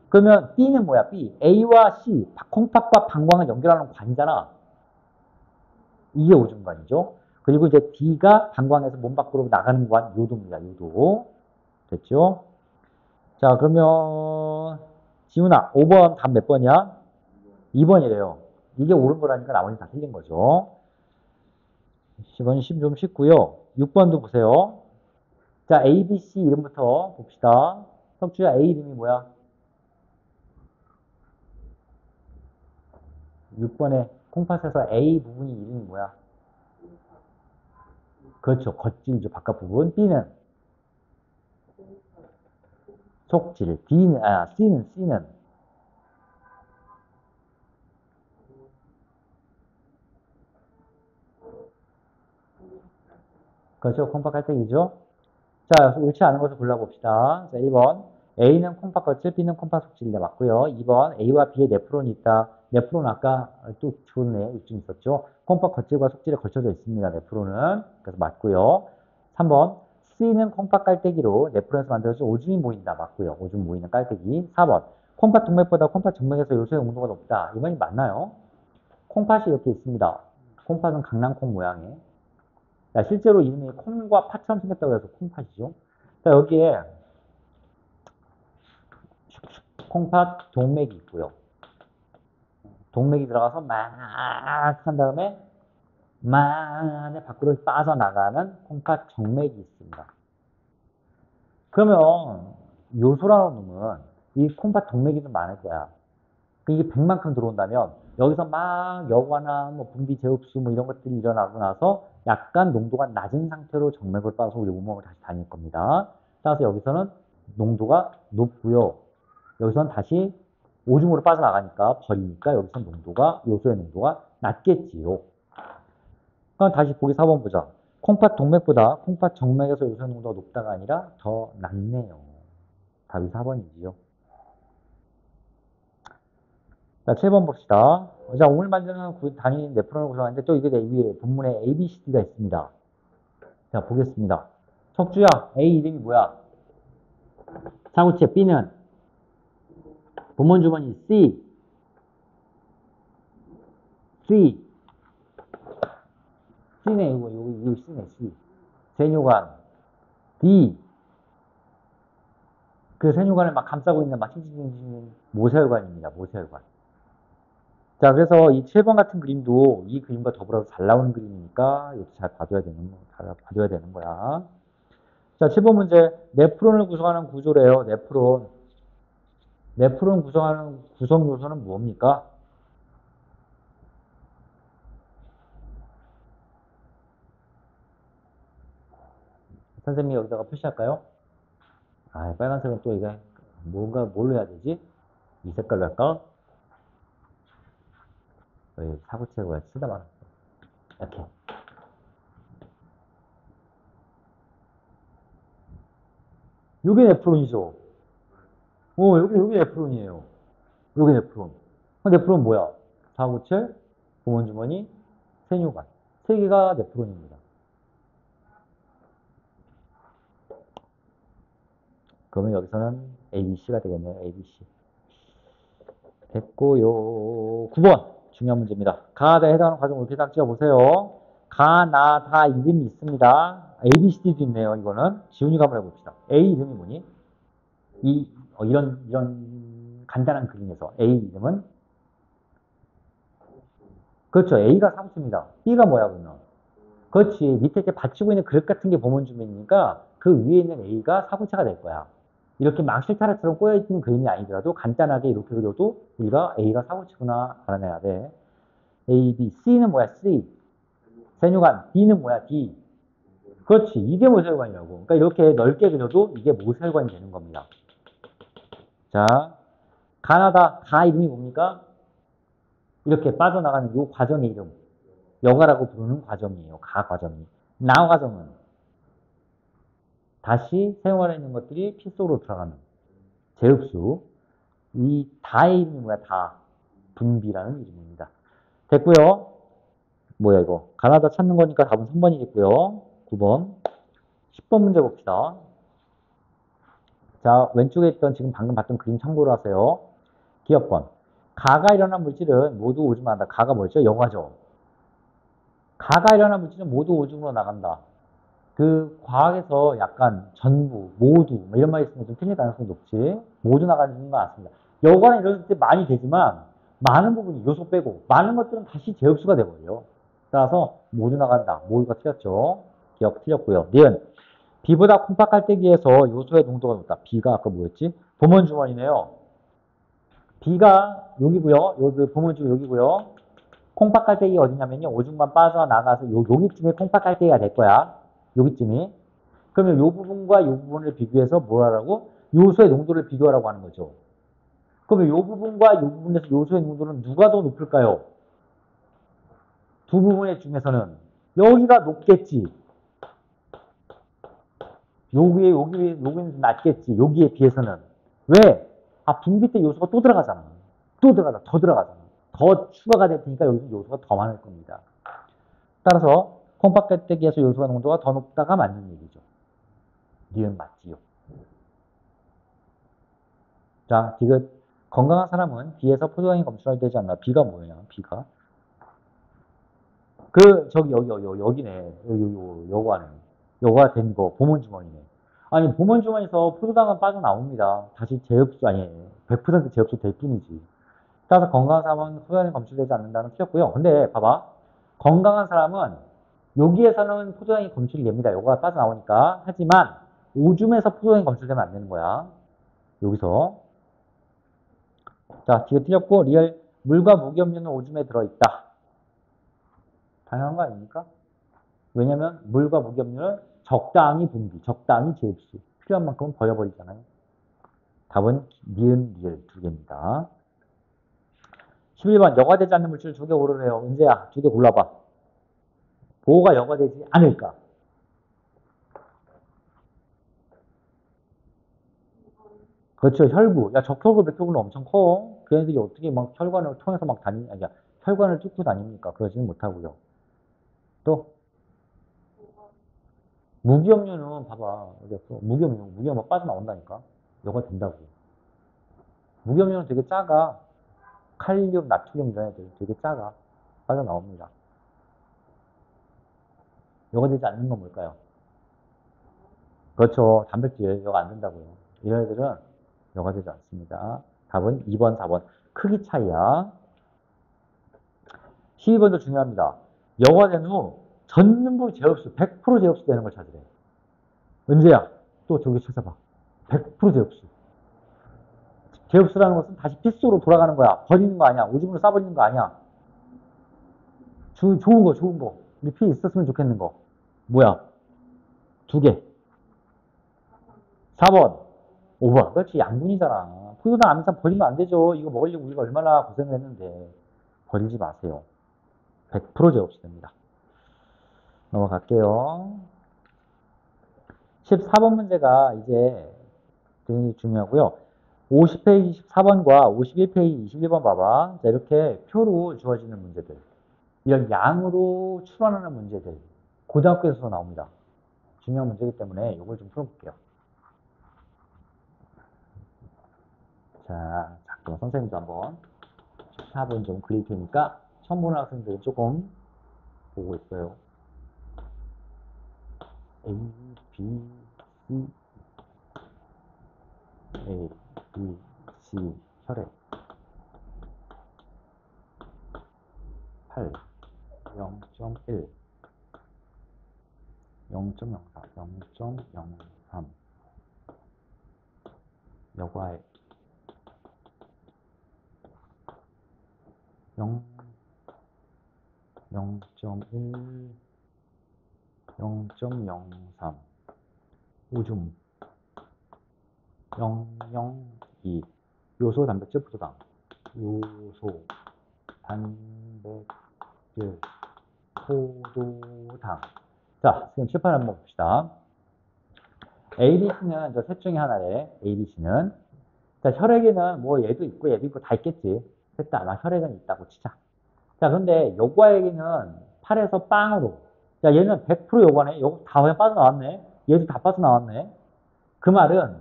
그러면 B는 뭐야? B. A와 C. 콩팥과 방광을 연결하는 관이잖아. 이게 오줌관이죠. 그리고 이제 D가 방광에서 몸 밖으로 나가는 관, 요도입니다. 요도. 됐죠? 자, 그러면 지훈아, 5번 답 몇 번이야? 2번이래요. 이게 옳은 거라니까 나머지 다 틀린 거죠. 10번 좀 쉽고요. 6번도 보세요. 자, A, B, C 이름부터 봅시다. 석주야, A 이름이 뭐야? 6번에 콩팥에서 A 부분이 이름이 뭐야? 그렇죠. 겉질이죠. 바깥 부분. B는 속질. C는 그렇죠. 콩팥 깔때기죠. 자, 옳지 않은 것을 골라봅시다. 자, 1번. A는 콩팥 겉질, B는 콩팥 속질인데 맞고요. 2번. A와 B에 네프론이 있다. 네프론 아까 또 좋네. 이쯤 있었죠. 콩팥 겉질과 속질에 걸쳐져 있습니다. 네프론은. 그래서 맞고요. 3번. C는 콩팥 깔때기로 네프론에서 만들어진 오줌이 모인다. 맞고요. 오줌 모이는 깔때기. 4번. 콩팥 동맥보다 콩팥 정맥에서 요소의 농도가 높다. 이번이 맞나요? 콩팥이 이렇게 있습니다. 콩팥은 강낭콩 모양의. 자, 실제로 이름이 콩과 팥처럼 생겼다고 해서 콩팥이죠. 자, 여기에 콩팥 동맥이 있고요. 동맥이 들어가서 막 한 다음에 만에 밖으로 빠져나가는 콩팥 정맥이 있습니다. 그러면 요소라는 놈은 이 콩팥 동맥이 좀 많을 거야. 이게 100만큼 들어온다면 여기서 막 여과나 뭐 분비 제흡수 뭐 이런 것들이 일어나고 나서 약간 농도가 낮은 상태로 정맥을 빠서 우리 몸을 다시 다닐 겁니다. 따라서 여기서는 농도가 높고요. 여기서는 다시 오줌으로 빠져나가니까 버리니까 여기서 농도가 요소의 농도가 낮겠지요. 그럼 다시 보기 4번 보자. 콩팥 동맥보다 콩팥 정맥에서 요소의 농도가 높다가 아니라 더 낮네요. 답이 4번이지요. 자, 7번 봅시다. 자, 오늘 만드는 단위 네프론을 구성하는데 또 이게 위에 본문에 A, B, C, D가 있습니다. 자, 보겠습니다. 석주야, A 이름이 뭐야? 사구체 B는 본문 주머니 C, C, C네, 이거 C네, C. 세뇨관, D. 그 세뇨관을 막 감싸고 있는 막 칭칭칭칭 모세혈관입니다. 모세혈관. 자, 그래서 이 7번 같은 그림도 이 그림과 더불어서 잘 나오는 그림이니까 이것도 잘 봐줘야 되는 거야. 자, 7번 문제. 네프론을 구성하는 구조래요. 네프론. 네프론 구성하는 구성 요소는 뭡니까? 선생님이 여기다가 표시할까요? 아, 빨간색은 또 이게 뭔가 뭘로 해야 되지? 이 색깔로 할까? 사고체가 쓰다 말았어. 이렇게. 요게 네프론이죠. 요게 네프론이에요. 요게 네프론. 네프론 뭐야? 사고체, 보온주머니, 세뇨관. 세 개가 네프론입니다. 그러면 여기서는 ABC가 되겠네요. ABC. 됐고요. 9번. 중요한 문제입니다. 가나다에 해당하는 과정을 이렇게 딱 찍어보세요. 가나다 이름이 있습니다. ABCD도 있네요. 이거는. 지훈이가 한번 해봅시다. A 이름이 뭐니? 이런 간단한 그림에서 A 이름은? 그렇죠. A가 사무치입니다. B가 뭐야, 그러면? 그렇지. 밑에 이렇게 받치고 있는 그릇 같은 게 보문주민이니까 그 위에 있는 A가 사부체가 될 거야. 이렇게 막 실타래처럼 꼬여있는 그림이 아니더라도 간단하게 이렇게 그려도 우리가 A가 사부치구나 알아내야 돼. A, B, C는 뭐야? C. 세뇨관. D는 뭐야? D. 그렇지. 이게 모세혈관이라고. 그러니까 이렇게 넓게 그려도 이게 모세혈관이 되는 겁니다. 자, 가나다 가 이름이 뭡니까? 이렇게 빠져나가는 이 과정의 이름. 여가라고 부르는 과정이에요. 가 과정이. 나 과정은 다시 생활에 있는 것들이 피 속으로 들어가는 재흡수. 이 다의 이름이 뭐야? 다. 분비라는 이름입니다. 됐고요. 뭐야 이거. 가나다 찾는 거니까 답은 3번이겠고요. 9번. 10번 문제 봅시다. 자, 왼쪽에 있던 지금 방금 봤던 그림 참고로 하세요. 기억번. 가가 일어난 물질은 모두 오줌 한다. 가가 뭐였죠? 여가죠. 가가 일어난 물질은 모두 오줌으로 나간다. 그 과학에서 약간 전부, 모두 뭐 이런 말이 있으면 좀 틀릴 가능성이 높지. 모두 나가는 건 않습니다. 여과는 이럴 때 많이 되지만 많은 부분이 요소 빼고 많은 것들은 다시 재흡수가 돼버려요. 따라서 모두 나간다. 모두가 틀렸죠. 기억 틀렸고요. 니은 B보다 콩팥 깔때기에서 요소의 농도가 높다. B가 아까 뭐였지? 보문주머니네요. B가 여기고요. 여기 보문주 여기고요. 콩팥 깔때기가 어디냐면요. 오줌만 빠져나가서 여기쯤에 콩팥 깔때기가 될 거야. 여기쯤이. 그러면 이 부분과 이 부분을 비교해서 뭐라고? 요소의 농도를 비교하라고 하는 거죠. 그러면 이 부분과 이 부분에서 요소의 농도는 누가 더 높을까요? 두 부분의 중에서는 여기가 높겠지. 여기는 낮겠지. 여기에 비해서는. 왜? 아, 분비 때 요소가 또 들어가잖아. 또 들어가자. 더 들어가잖아. 더 추가가 될 테니까 여기서 요소가 더 많을 겁니다. 따라서 콩팥가루에서 요소가 농도가 더 높다가 맞는 얘기죠. 니은 맞지요. 자, 지금 건강한 사람은 B에서 포도당이 검출되지 않나? B가 뭐예요? B가 저기 여기네. 요거하네. 요거가 된 거 보문주머니네. 아니 보문주머니에서 포도당은 빠져나옵니다. 다시 재흡수 아니 100% 재흡수 될 뿐이지. 따라서 건강한 사람은 포도당이 검출되지 않는다는 틀렸고요. 근데 봐봐. 건강한 사람은 여기에서는 포도당이 검출이 됩니다. 요거가 빠져나오니까. 하지만 오줌에서 포도당이 검출되면 안 되는 거야. 여기서. 자, 뒤에 틀렸고 리얼 물과 무기염료는 오줌에 들어있다. 당연한 거 아닙니까? 왜냐면 물과 무기염료는 적당히 분비, 적당히 재흡수. 필요한 만큼은 버려버리잖아요. 답은 니은, 리을 두 개입니다. 11번 여과되지 않는 물질 두 개 고르래요. 은재야, 두 개 골라봐. 뭐가 여과되지 않을까? 그렇죠. 혈구. 야, 적혈구, 백혈구는 엄청 커. 걔네들이 어떻게 막 혈관을 통해서 막 아니, 혈관을 뚫고 다닙니까? 그러지는 못하고요. 또, 무기염료는 봐봐. 어디였어? 무기염료 빠져나온다니까. 여과 된다고. 무기염료는 되게 작아. 칼륨, 나트륨 이런 애들 되게 작아. 빠져나옵니다. 여과 되지 않는 건 뭘까요? 그렇죠. 단백질 여과 안 된다고요. 이런 애들은 여과 되지 않습니다. 답은 2번, 4번. 크기 차이야. 12번도 중요합니다. 여과된 후 전부 제흡수, 100% 제흡수 되는 걸 찾으래. 은재야, 또 저기 찾아봐. 100% 제흡수. 제흡수라는 것은 다시 핏속으로 돌아가는 거야. 버리는 거 아니야. 오줌으로 싸버리는 거 아니야. 좋은 거, 좋은 거. 우리 피 있었으면 좋겠는 거. 뭐야? 두 개. 4번. 5번. 그렇지. 양분이잖아. 포도당 아미산 버리면 안 되죠. 이거 먹으려고 우리가 얼마나 고생을 했는데. 버리지 마세요. 100% 제곱됩니다. 넘어갈게요. 14번 문제가 이제 굉장히 중요하고요. 50페이지 14번과 51페이지 21번 봐봐. 자, 이렇게 표로 주어지는 문제들. 이런 양으로 추론하는 문제들. 고등학교에서 나옵니다. 중요한 문제이기 때문에 이걸 좀 풀어볼게요. 자, 그럼 선생님도 한번 14번 좀 그릴 테니까 처음 보는 학생들은 조금 보고 있어요. A, B, C, A, B, C, 혈액 8, 0.1, 0.04, 0.03 여과액 0, 0.1, 0.03 오줌 002 요소 단백질 포도당 요소 단백질 포도당. 자, 지금 칠판 한번 봅시다. ABC는 저 셋 중에 하나래. ABC는. 자, 혈액에는 뭐 얘도 있고 다 있겠지. 셋 다 아마 혈액은 있다고 치자. 자, 근데 요과액에는 8에서 빵으로. 자, 얘는 100% 요과네. 요거 다 그냥 빠져나왔네. 얘도 다 빠져나왔네. 그 말은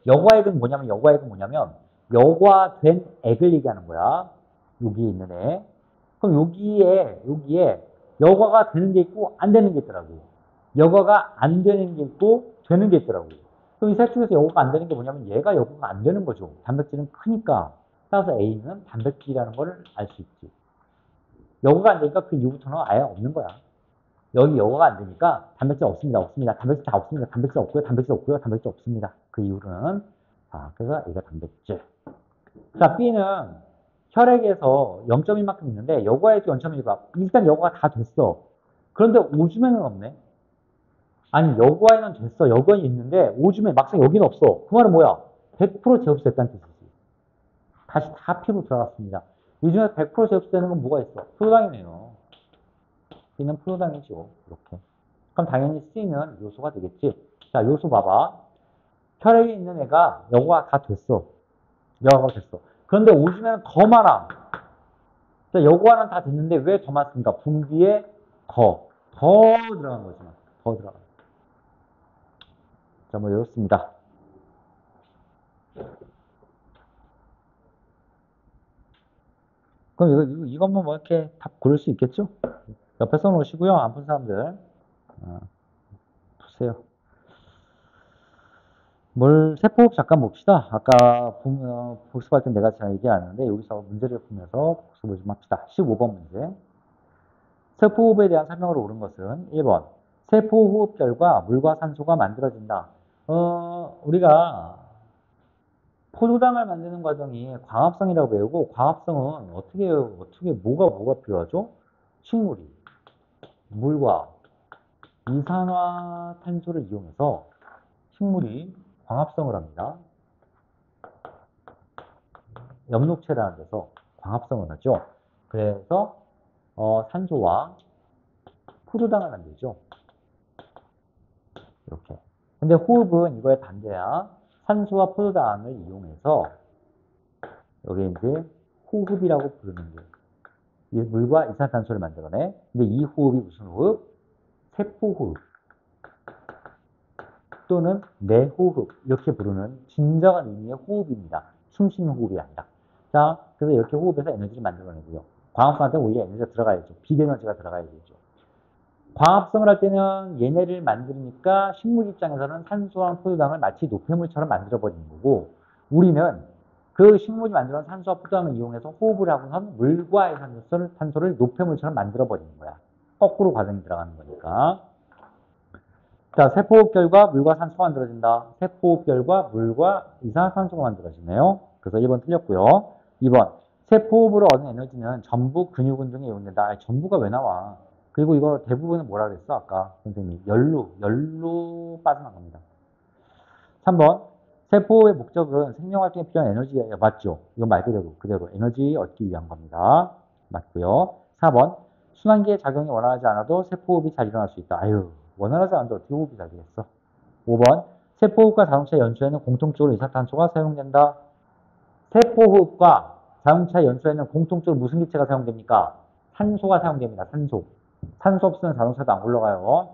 여과액은 뭐냐면 여과된 액을 얘기하는 거야. 여기에 있는 애. 그럼 여기에 여과가 되는 게 있고 안 되는 게 있더라고. 여과가 안 되는 게 있고 되는 게 있더라고. 그럼 이 셋 중에서 여과가 안 되는 게 뭐냐면 얘가 여과가 안 되는 거죠. 단백질은 크니까. 따라서 A는 단백질이라는 걸 알 수 있지. 여과가 안 되니까 그 이후부터는 아예 없는 거야. 여기 여과가 안 되니까 단백질 없습니다. 없습니다. 단백질 다 없습니다. 단백질 없고요. 단백질 없고요. 단백질 없습니다. 그 이후로는. 자, 그래서 이거 단백질. 자, B는 혈액에서 0.1만큼 있는데 여과에도 0.1가 일단 여과가 다 됐어. 그런데 오줌에는 없네. 아니 여과에는 됐어. 여과에 있는데 오줌에 막상 여기는 없어. 그 말은 뭐야? 100% 제곱됐다는 뜻이지. 다시 다 피로 들어갔습니다. 이 중에 100% 제곱되는 건 뭐가 있어? 프로당이네요. B는 프로당이죠. 이렇게. 그럼 당연히 C는 요소가 되겠지. 자, 요소 봐봐. 혈액에 있는 애가 여과가 다 됐어. 여과가 됐어. 그런데 오줌에는 더 많아. 자, 여과는 다 됐는데 왜 더 많습니까? 분비에 더 들어간 거지. 더 들어간. 자, 뭐 이렇습니다. 그럼 이것만 뭐 이렇게 답 고를 수 있겠죠? 옆에 써놓으시고요. 안 푼 사람들. 보세요. 세포흡 잠깐 봅시다. 아까 복습할 때 내가 잘 얘기 안 했는데 여기서 문제를 풀면서 복습을 좀 합시다. 15번 문제. 세포호흡에 대한 설명으로 옳은 것은 1번. 세포호흡결과 물과 산소가 만들어진다. 우리가 포도당을 만드는 과정이 광합성이라고 배우고 광합성은 뭐가 필요하죠? 식물이 물과 이산화탄소를 이용해서 식물이 광합성을 합니다. 엽록체라는 데서 광합성을 하죠. 그래서 산소와 포도당을 만들죠. 이렇게. 근데 호흡은 이거의 반대야. 산소와 포도당을 이용해서 여기 이제 호흡이라고 부르는 게 물과 이산화탄소를 만들어내. 근데 이 호흡이 무슨 호흡? 세포호흡 또는 내호흡 이렇게 부르는 진정한 의미의 호흡입니다. 숨 쉬는 호흡이 아니라. 자, 그래서 이렇게 호흡해서 에너지를 만들어내고요. 광합성할 때 오히려 에너지가 들어가야죠. 비에너지가 들어가야 되죠. 광합성을 할 때는 얘네를 만드니까 식물 입장에서는 산소와 포도당을 마치 노폐물처럼 만들어버리는 거고 우리는 그 식물이 만들어낸 산소와 포도당을 이용해서 호흡을 하고선 물과의 산소를 노폐물처럼 만들어버리는 거야. 거꾸로 과정이 들어가는 거니까. 자, 세포호흡결과 물과 산소가 만들어진다. 세포호흡결과 물과 이산화탄소가 만들어지네요. 그래서 1번 틀렸고요. 2번, 세포호흡으로 얻은 에너지는 전부 근육 운동에 이용된다. 아니, 전부가 왜 나와? 그리고 이거 대부분은 뭐라 그랬어? 아까 선생님이 열로 빠져난 겁니다. 3번, 세포의 목적은 생명활동에 필요한 에너지예요. 맞죠? 이건 말 그대로 에너지 얻기 위한 겁니다. 맞고요. 4번, 순환기의 작용이 원활하지 않아도 세포호흡이 잘 일어날 수 있다. 아유, 원활하지 않아도 어떻게 호흡이 잘 되겠어? 5번, 세포호흡과 자동차 연수에는 공통적으로 이산탄소가 사용된다. 세포호흡과 자동차 연수에는 공통적으로 무슨 기체가 사용됩니까? 산소가 사용됩니다. 산소. 산소 없으면 자동차도 안 굴러가요.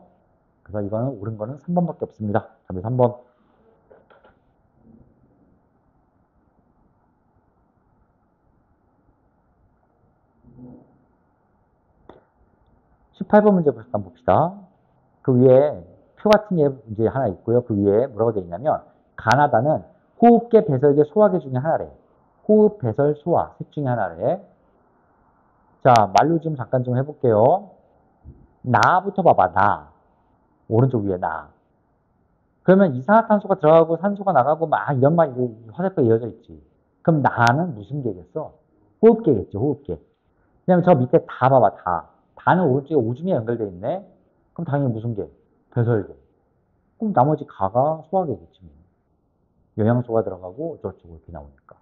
그래서 이거는 옳은 거는 3번밖에 없습니다. 답이 3번. 18번 문제 한번 봅시다. 그 위에 표 같은 게 이제 하나 있고요. 그 위에 뭐라고 되어 있냐면 가나다는 호흡계, 배설계, 소화계 중에 하나래. 호흡, 배설, 소화 셋 중에 하나래. 자, 말로 좀 잠깐 좀 해볼게요. 나부터 봐봐. 나. 오른쪽 위에 나. 그러면 이산화탄소가 들어가고 산소가 나가고 막 이런 말이 화살표가 이어져 있지. 그럼 나는 무슨 개겠어? 호흡계겠죠. 호흡계. 왜냐면 저 밑에 다 봐봐. 다. 다는 오른쪽에 오줌이 연결돼 있네. 그럼 당연히 무슨 개? 배설계. 그럼 나머지 가가 소화계겠지. 뭐. 영양소가 들어가고 어쩌고저쩌고 이렇게 나오니까.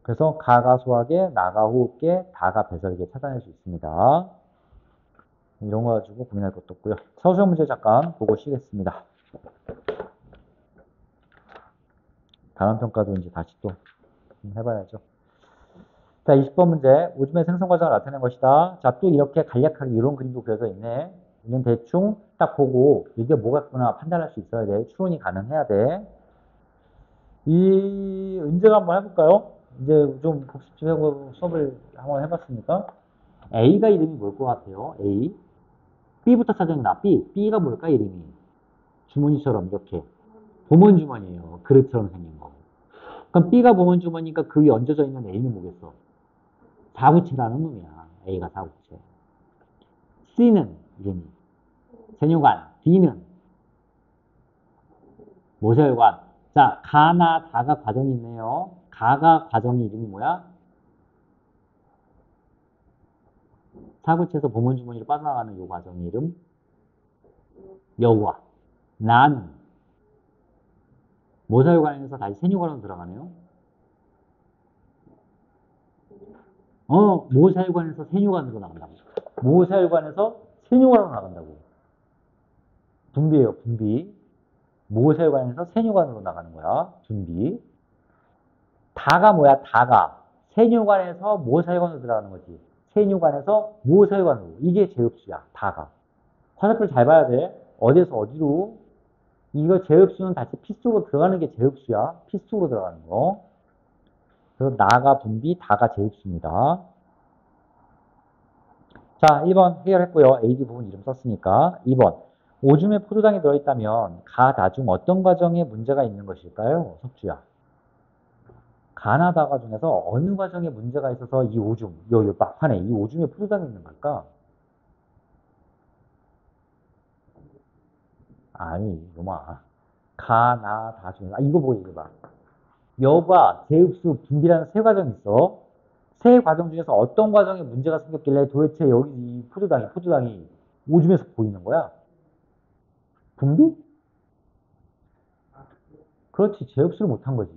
그래서 가가 소화계, 나가 호흡계, 다가 배설계 찾아낼 수 있습니다. 이런 거 가지고 고민할 것도 없고요. 서술형 문제 잠깐 보고 쉬겠습니다. 다음 평가도 이제 다시 또 해봐야죠. 자, 20번 문제. 오줌의 생성 과정을 나타낸 것이다. 자, 또 이렇게 간략하게 이런 그림도 그려져 있네. 이건 대충 딱 보고 이게 뭐겠구나 판단할 수 있어야 돼. 추론이 가능해야 돼. 이 문제가 한번 해볼까요? 이제 좀 복습하고 수업을 한번 해봤으니까. A가 이름이 뭘 것 같아요? A. B부터 찾아낸다. B. B가 뭘까, 이름이? 주머니처럼 이렇게. 보문주머니예요. 그릇처럼 생긴 거. 그럼 B가 보문주머니니까 그 위에 얹어져 있는 A는 뭐겠어? 사구체라는 놈이야. A가 사구체. C는 이름이 세뇨관. D는 모세혈관. 자, 가나 다가 과정이 있네요. 가가 과정이 이름이 뭐야? 사구체에서 보문주머니로 빠져나가는 요 과정 이름 여과. 나는 모세혈관에서 다시 세뇨관으로 들어가네요. 모세혈관에서 세뇨관으로 나간다고. 모세혈관에서 세뇨관으로 나간다고. 분비예요, 분비. 모세혈관에서 세뇨관으로 나가는 거야, 분비. 다가 뭐야, 다가. 세뇨관에서 모세혈관으로 들어가는 거지. 세뇨관에서 모세혈관으로. 이게 제흡수야, 다가. 화살표 잘 봐야 돼. 어디에서 어디로. 이거 제흡수는 다시 피 속으로 들어가는 게 제흡수야. 피 속으로 들어가는 거. 그래서 나가 분비, 다가 제흡수입니다. 자, 1번 해결했고요. AD 부분 이름 썼으니까. 2번. 오줌에 포도당이 들어있다면 가, 다 중 어떤 과정에 문제가 있는 것일까요? 석주야. 가나 다가 중에서 어느 과정에 문제가 있어서 이 오줌, 요 막판에 이 오줌에 포도당이 있는 걸까? 아니, 이놈아. 가나 다 중에서. 이거 보고 얘기해봐. 여과, 제흡수, 분비라는 세 과정이 있어. 세 과정 중에서 어떤 과정에 문제가 생겼길래 도대체 여기 이 포도당이 오줌에서 보이는 거야? 분비? 그렇지. 제흡수를 못한 거지.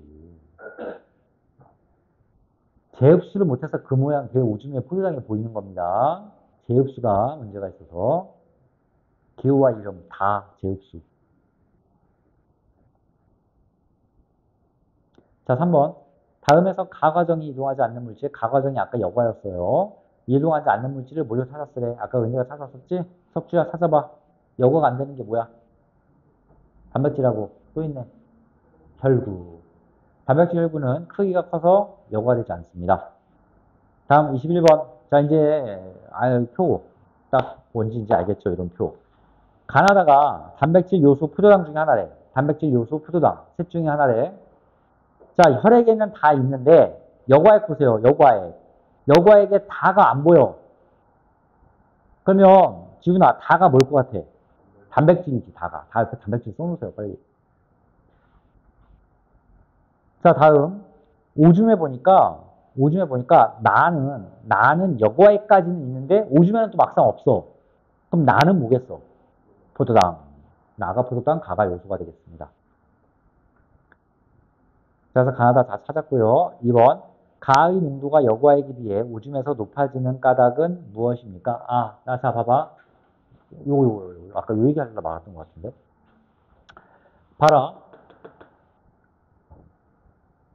제흡수를 못해서 그 모양, 그 오줌에 포도당이 보이는 겁니다. 제흡수가 문제가 있어서. 기호와 이름 다 제흡수. 자, 3번. 다음에서 가 과정이 이동하지 않는 물질, 가 과정이 아까 여과였어요. 이동하지 않는 물질을 뭘로 찾았으래? 아까 은혜가 찾았었지? 석주야, 찾아봐. 여과가 안 되는 게 뭐야? 단백질하고 또 있네. 혈구. 단백질 혈구는 크기가 커서 여과되지 않습니다. 다음 21번. 자, 이제 표. 딱 뭔지 이제 알겠죠? 이런 표. 가나다가 단백질 요소 포도당 중에 하나래. 단백질 요소 포도당 셋 중에 하나래. 자, 혈액에는 다 있는데, 여과액 보세요. 여과액. 여과액에 다가 안 보여. 그러면, 지훈아, 다가 뭘 것 같아? 단백질이지, 다가. 다 옆에 단백질 써놓으세요, 빨리. 자, 다음. 오줌에 보니까, 나는 여과액까지는 있는데, 오줌에는 또 막상 없어. 그럼 나는 뭐겠어? 포도당. 나가 포도당, 가가 요소가 되겠습니다. 그래서 가나다 다 찾았고요. 2번. 가의 농도가 여과액에 비해 오줌에서 높아지는 까닭은 무엇입니까? 자, 봐봐. 요거. 아까 요 얘기하려다 말았던 것 같은데. 봐라.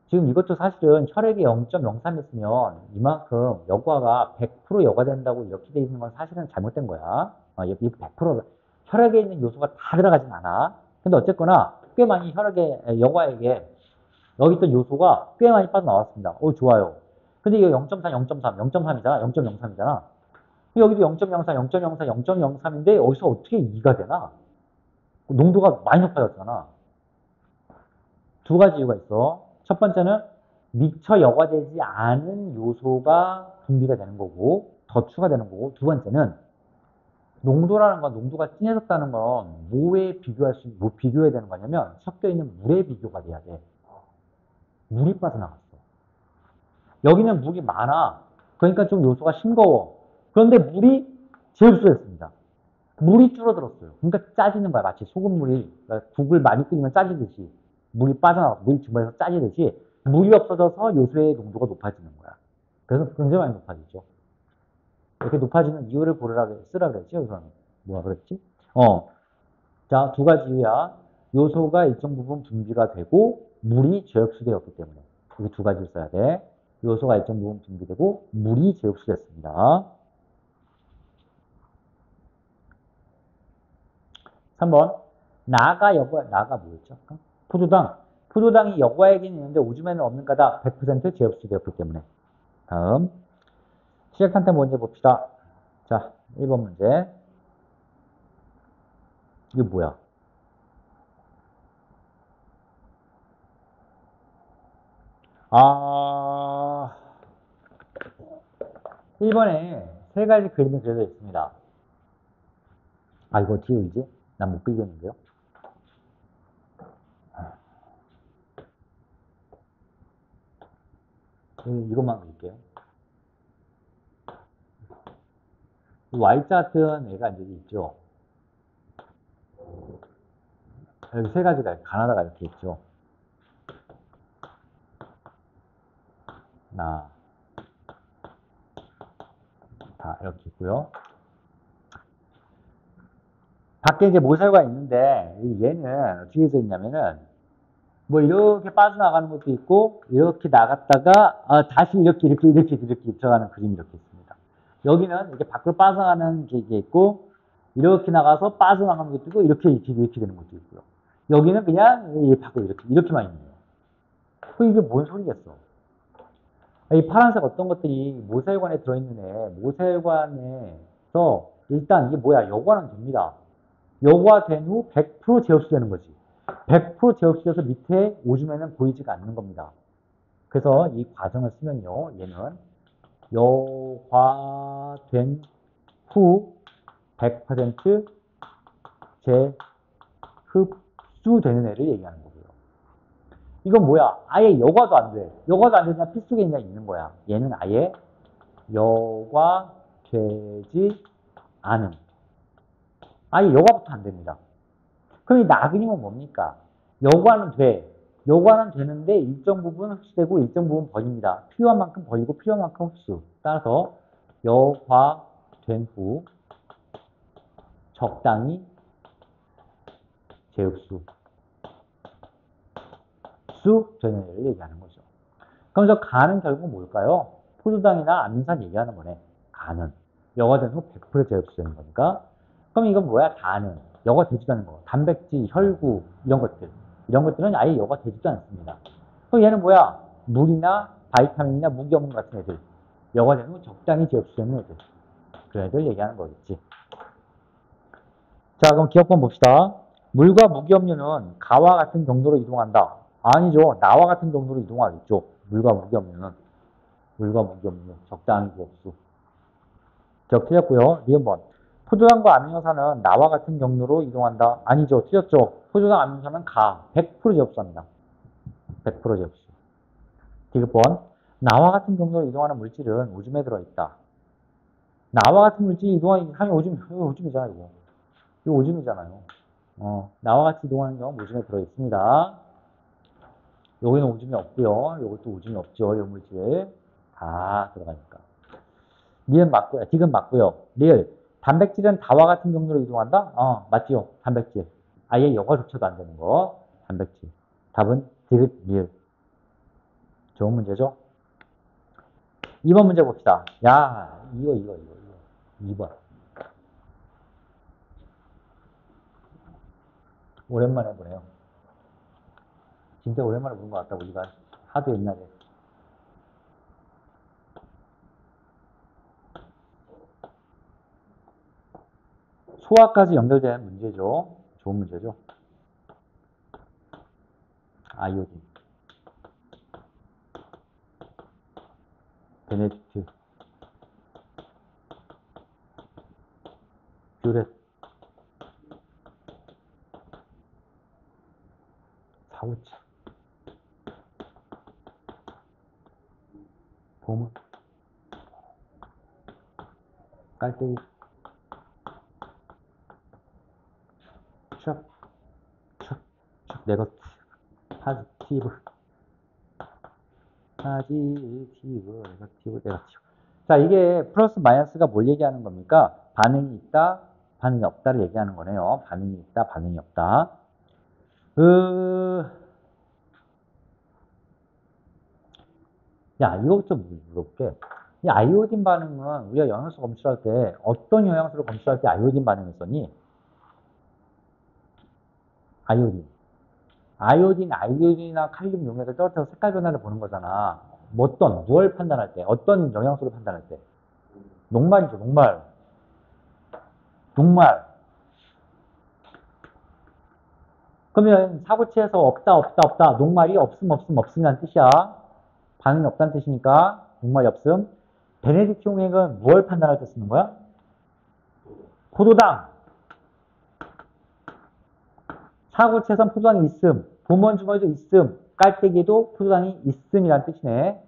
지금 이것도 사실은 혈액이 0.03 있으면 이만큼 여과가 100% 여과된다고 이렇게 돼 있는 건 사실은 잘못된 거야. 이거 100% 혈액에 있는 요소가 다 들어가진 않아. 근데 어쨌거나 꽤 많이 여과액에 여기 있던 요소가 꽤 많이 빠져나왔습니다. 좋아요. 근데 이거 0.4, 0.3, 0.3이잖아. 0.03이잖아. 여기도 0.04, 0.04, 0.03인데 여기서 어떻게 2가 되나? 농도가 많이 높아졌잖아. 두 가지 이유가 있어. 첫 번째는 미처 여과되지 않은 요소가 분비가 되는 거고, 더 추가되는 거고, 두 번째는 농도라는 건, 농도가 진해졌다는 건 뭐에 뭐 비교해야 되는 거냐면 섞여 있는 물에 비교가 돼야 돼. 물이 빠져나갔어. 여기는 물이 많아. 그러니까 좀 요소가 싱거워. 그런데 물이 재흡수됐습니다. 물이 줄어들었어요. 그러니까 짜지는 거야. 마치 소금물이 그러니까 국을 많이 끓이면 짜지듯이 물이 빠져나가고 물이 증발해서 짜지듯이 물이 없어져서 요소의 농도가 높아지는 거야. 그래서 굉장히 많이 높아지죠. 이렇게 높아지는 이유를 쓰라 그랬지? 우선 뭐가 그랬지? 자, 두 가지 이유야. 요소가 일정 부분 분비가 되고 물이 재흡수되었기 때문에 이 두 가지를 써야 돼. 요소가 일정 부분 분비되고 물이 재흡수됐습니다. 3번. 나가 뭐였죠? 포도당. 포도당이 여과액이 있는데 오줌에는 없는 까닭 100% 재흡수되었기 때문에. 다음. 시작 상태 문제 봅시다. 자, 1번 문제. 이게 뭐야? 1번에 세 가지 그림이 그려져 있습니다. 이거 어떻게 그리지? 난 못 그리겠는데요? 이것만 그릴게요. Y자 같은 애가 이제 있죠. 여기 세 가지가, 가나다가 이렇게 있죠. 다 이렇게 있고요. 밖에 이제 모세가 있는데, 얘는 어떻게 되어 있냐면은, 뭐 이렇게 빠져나가는 것도 있고, 이렇게 나갔다가, 다시 이렇게 들어가는 그림이 이렇게 있습니다. 여기는 이렇게 밖으로 빠져나가는 게 있고, 이렇게 나가서 빠져나가는 것도 있고, 이렇게 되는 것도 있고요. 여기는 그냥 밖으로 이렇게만 있네요. 이게 뭔 소리겠어? 이 파란색 어떤 것들이 모세혈관에 들어있는 모세혈관에서 일단 이게 뭐야? 여과는 됩니다. 여과된 후 100% 재흡수되는 거지. 100% 재흡수돼서 밑에 오줌에는 보이지가 않는 겁니다. 그래서 이 과정을 쓰면요. 얘는 여과된 후 100% 재흡수되는 애를 얘기하는 거고요. 이건 뭐야? 아예 여과도 안 돼. 여과도 안 되냐? 피 속에 그냥 있는 거야. 얘는 아예 여과되지 않은. 아예 여과부터 안 됩니다. 그럼 이 나그님은 뭡니까? 여과는 돼. 여과는 되는데 일정 부분 흡수되고 일정 부분 버립니다. 필요한 만큼 버리고 필요한 만큼 흡수. 따라서 여과된 후 적당히 재흡수. 되는 애를 얘기하는 거죠. 그럼 저 간은 결국 뭘까요? 포도당이나 아민산 얘기하는 거네. 간은. 여과된 후 100% 재흡수되는 거니까. 그럼 이건 뭐야? 간은. 여과되지도 않는 거. 단백질, 혈구, 이런 것들. 이런 것들은 아예 여과되지도 않습니다. 그럼 얘는 뭐야? 물이나 바이타민이나 무기 없는 같은 애들. 여과된 후 적당히 재흡수되는 애들. 그런 애들 얘기하는 거겠지. 자, 그럼 기억번 봅시다. 물과 무기염류는 가와 같은 경로로 이동한다. 아니죠. 나와 같은 경로로 이동하겠죠. 물과 무기 없는. 물과 무기 없는. 적당히 부업수. 기억 틀렸고요. 니은 번. 포도당과 아미노산은 나와 같은 경로로 이동한다. 아니죠. 틀렸죠. 포도당 아미노산은 가. 100% 제곱수합니다. 100% 제곱수. 디귿번. 나와 같은 경로로 이동하는 물질은 오줌에 들어있다. 나와 같은 물질이 이동하는 게 오줌, 이거 오줌이잖아, 이거. 이거 오줌이잖아요. 나와 같이 이동하는 경우 오줌에 들어있습니다. 여기는 오줌이 없고요. 이것도 오줌이 없죠. 이 물질. 다 들어가니까. 니은 맞고요. 디귿 맞고요. 리을. 단백질은 다와 같은 경로로 이동한다? 맞지요. 단백질. 아예 영어조차도 안 되는 거. 단백질. 답은 디귿, 리을. 좋은 문제죠? 2번 문제 봅시다. 야, 이거. 2번. 오랜만에 보네요. 진짜 오랜만에 본 것 같다, 우리가. 하도 옛날에. 소화까지 연결된 문제죠. 좋은 문제죠. 아이오딘. 베네딕트. 뷰렛. 사우차. 보물. 깔때기. 촥. 네거티브. 네거티브. 자, 이게 플러스 마이너스가 뭘 얘기하는 겁니까? 반응이 있다, 반응이 없다를 얘기하는 거네요. 반응이 있다, 반응이 없다. 야, 이거부터 물어볼게. 이 아이오딘 반응은 우리가 영양소 검출할 때 어떤 영양소를 검출할 때 아이오딘 반응을 썼니? 아이오딘. 아이오딘이나 칼륨 용액을 떨어뜨려서 색깔 변화를 보는 거잖아. 무엇을 판단할 때, 어떤 영양소를 판단할 때. 녹말이죠, 녹말. 녹말. 그러면 사고치에서 없다. 녹말이 없음이라는 뜻이야. 반응이 없다는 뜻이니까 녹말이 없음. 베네딕트 용액은 무엇을 판단할 때 쓰는 거야? 포도당. 사고치에선 포도당이 있음. 보먼주머니도 있음. 깔때기에도 포도당이 있음이라는 뜻이네.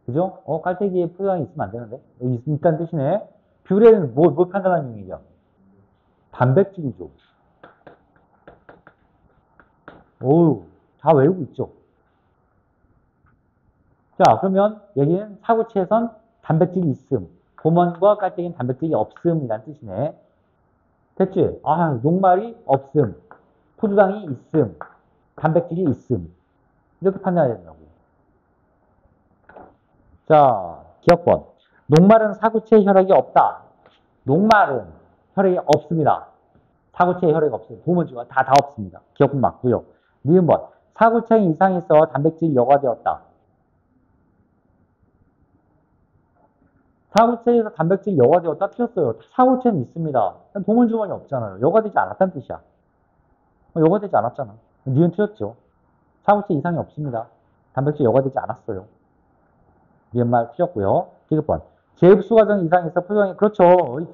그죠? 깔때기에 포도당이 있으면 안 되는데. 여기 있다는 뜻이네. 뷰레는 뭘 판단하는 용이죠? 단백질이죠. 오우, 다 외우고 있죠. 자, 그러면 여기는 사고치에선 단백질이 있음. 보먼과 깔때기는 단백질이 없음이란 뜻이네. 됐지? 녹말이 없음. 포도당이 있음. 단백질이 있음. 이렇게 판단해야 된다고. 자, 기억번. 녹말은 사구체에 혈액이 없다. 녹말은 혈액이 없습니다. 사구체에 혈액이 없어요. 보문주가 다 없습니다. 기억분 맞고요. 니은번. 사구체 이상이 있어 단백질이 여과되었다. 사구체에서 단백질이 여과되었다 틀렸어요. 사구체는 있습니다. 보문주머니 없잖아요. 여과되지 않았다는 뜻이야. 여과되지 않았잖아. 니은 틀렸죠. 사구체 이상이 없습니다. 단백질 여과되지 않았어요. 니은말 틀렸고요. 디귿번. 제흡수 과정 이상이 있어 포도당이 그렇죠. 이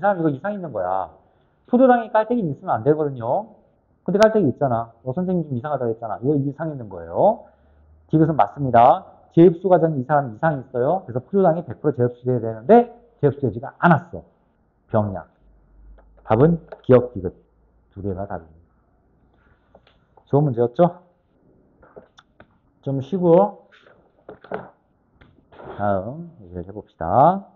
사람 이거 이상 있는 거야. 포도당에 깔때기 있으면 안 되거든요. 근데 깔때기 있잖아. 선생님 좀 이상하다고 했잖아. 이거 이상 있는 거예요. 디귿은 맞습니다. 제흡수 과정이 이 사람 이상이 있어요. 그래서 포도당이 100% 제흡수돼야 되는데 제흡수되지가 않았어. 병약. 답은 기억 디귿. 두 개가 답입니다. 좋은 문제였죠? 좀 쉬고 다음 얘기를 해봅시다.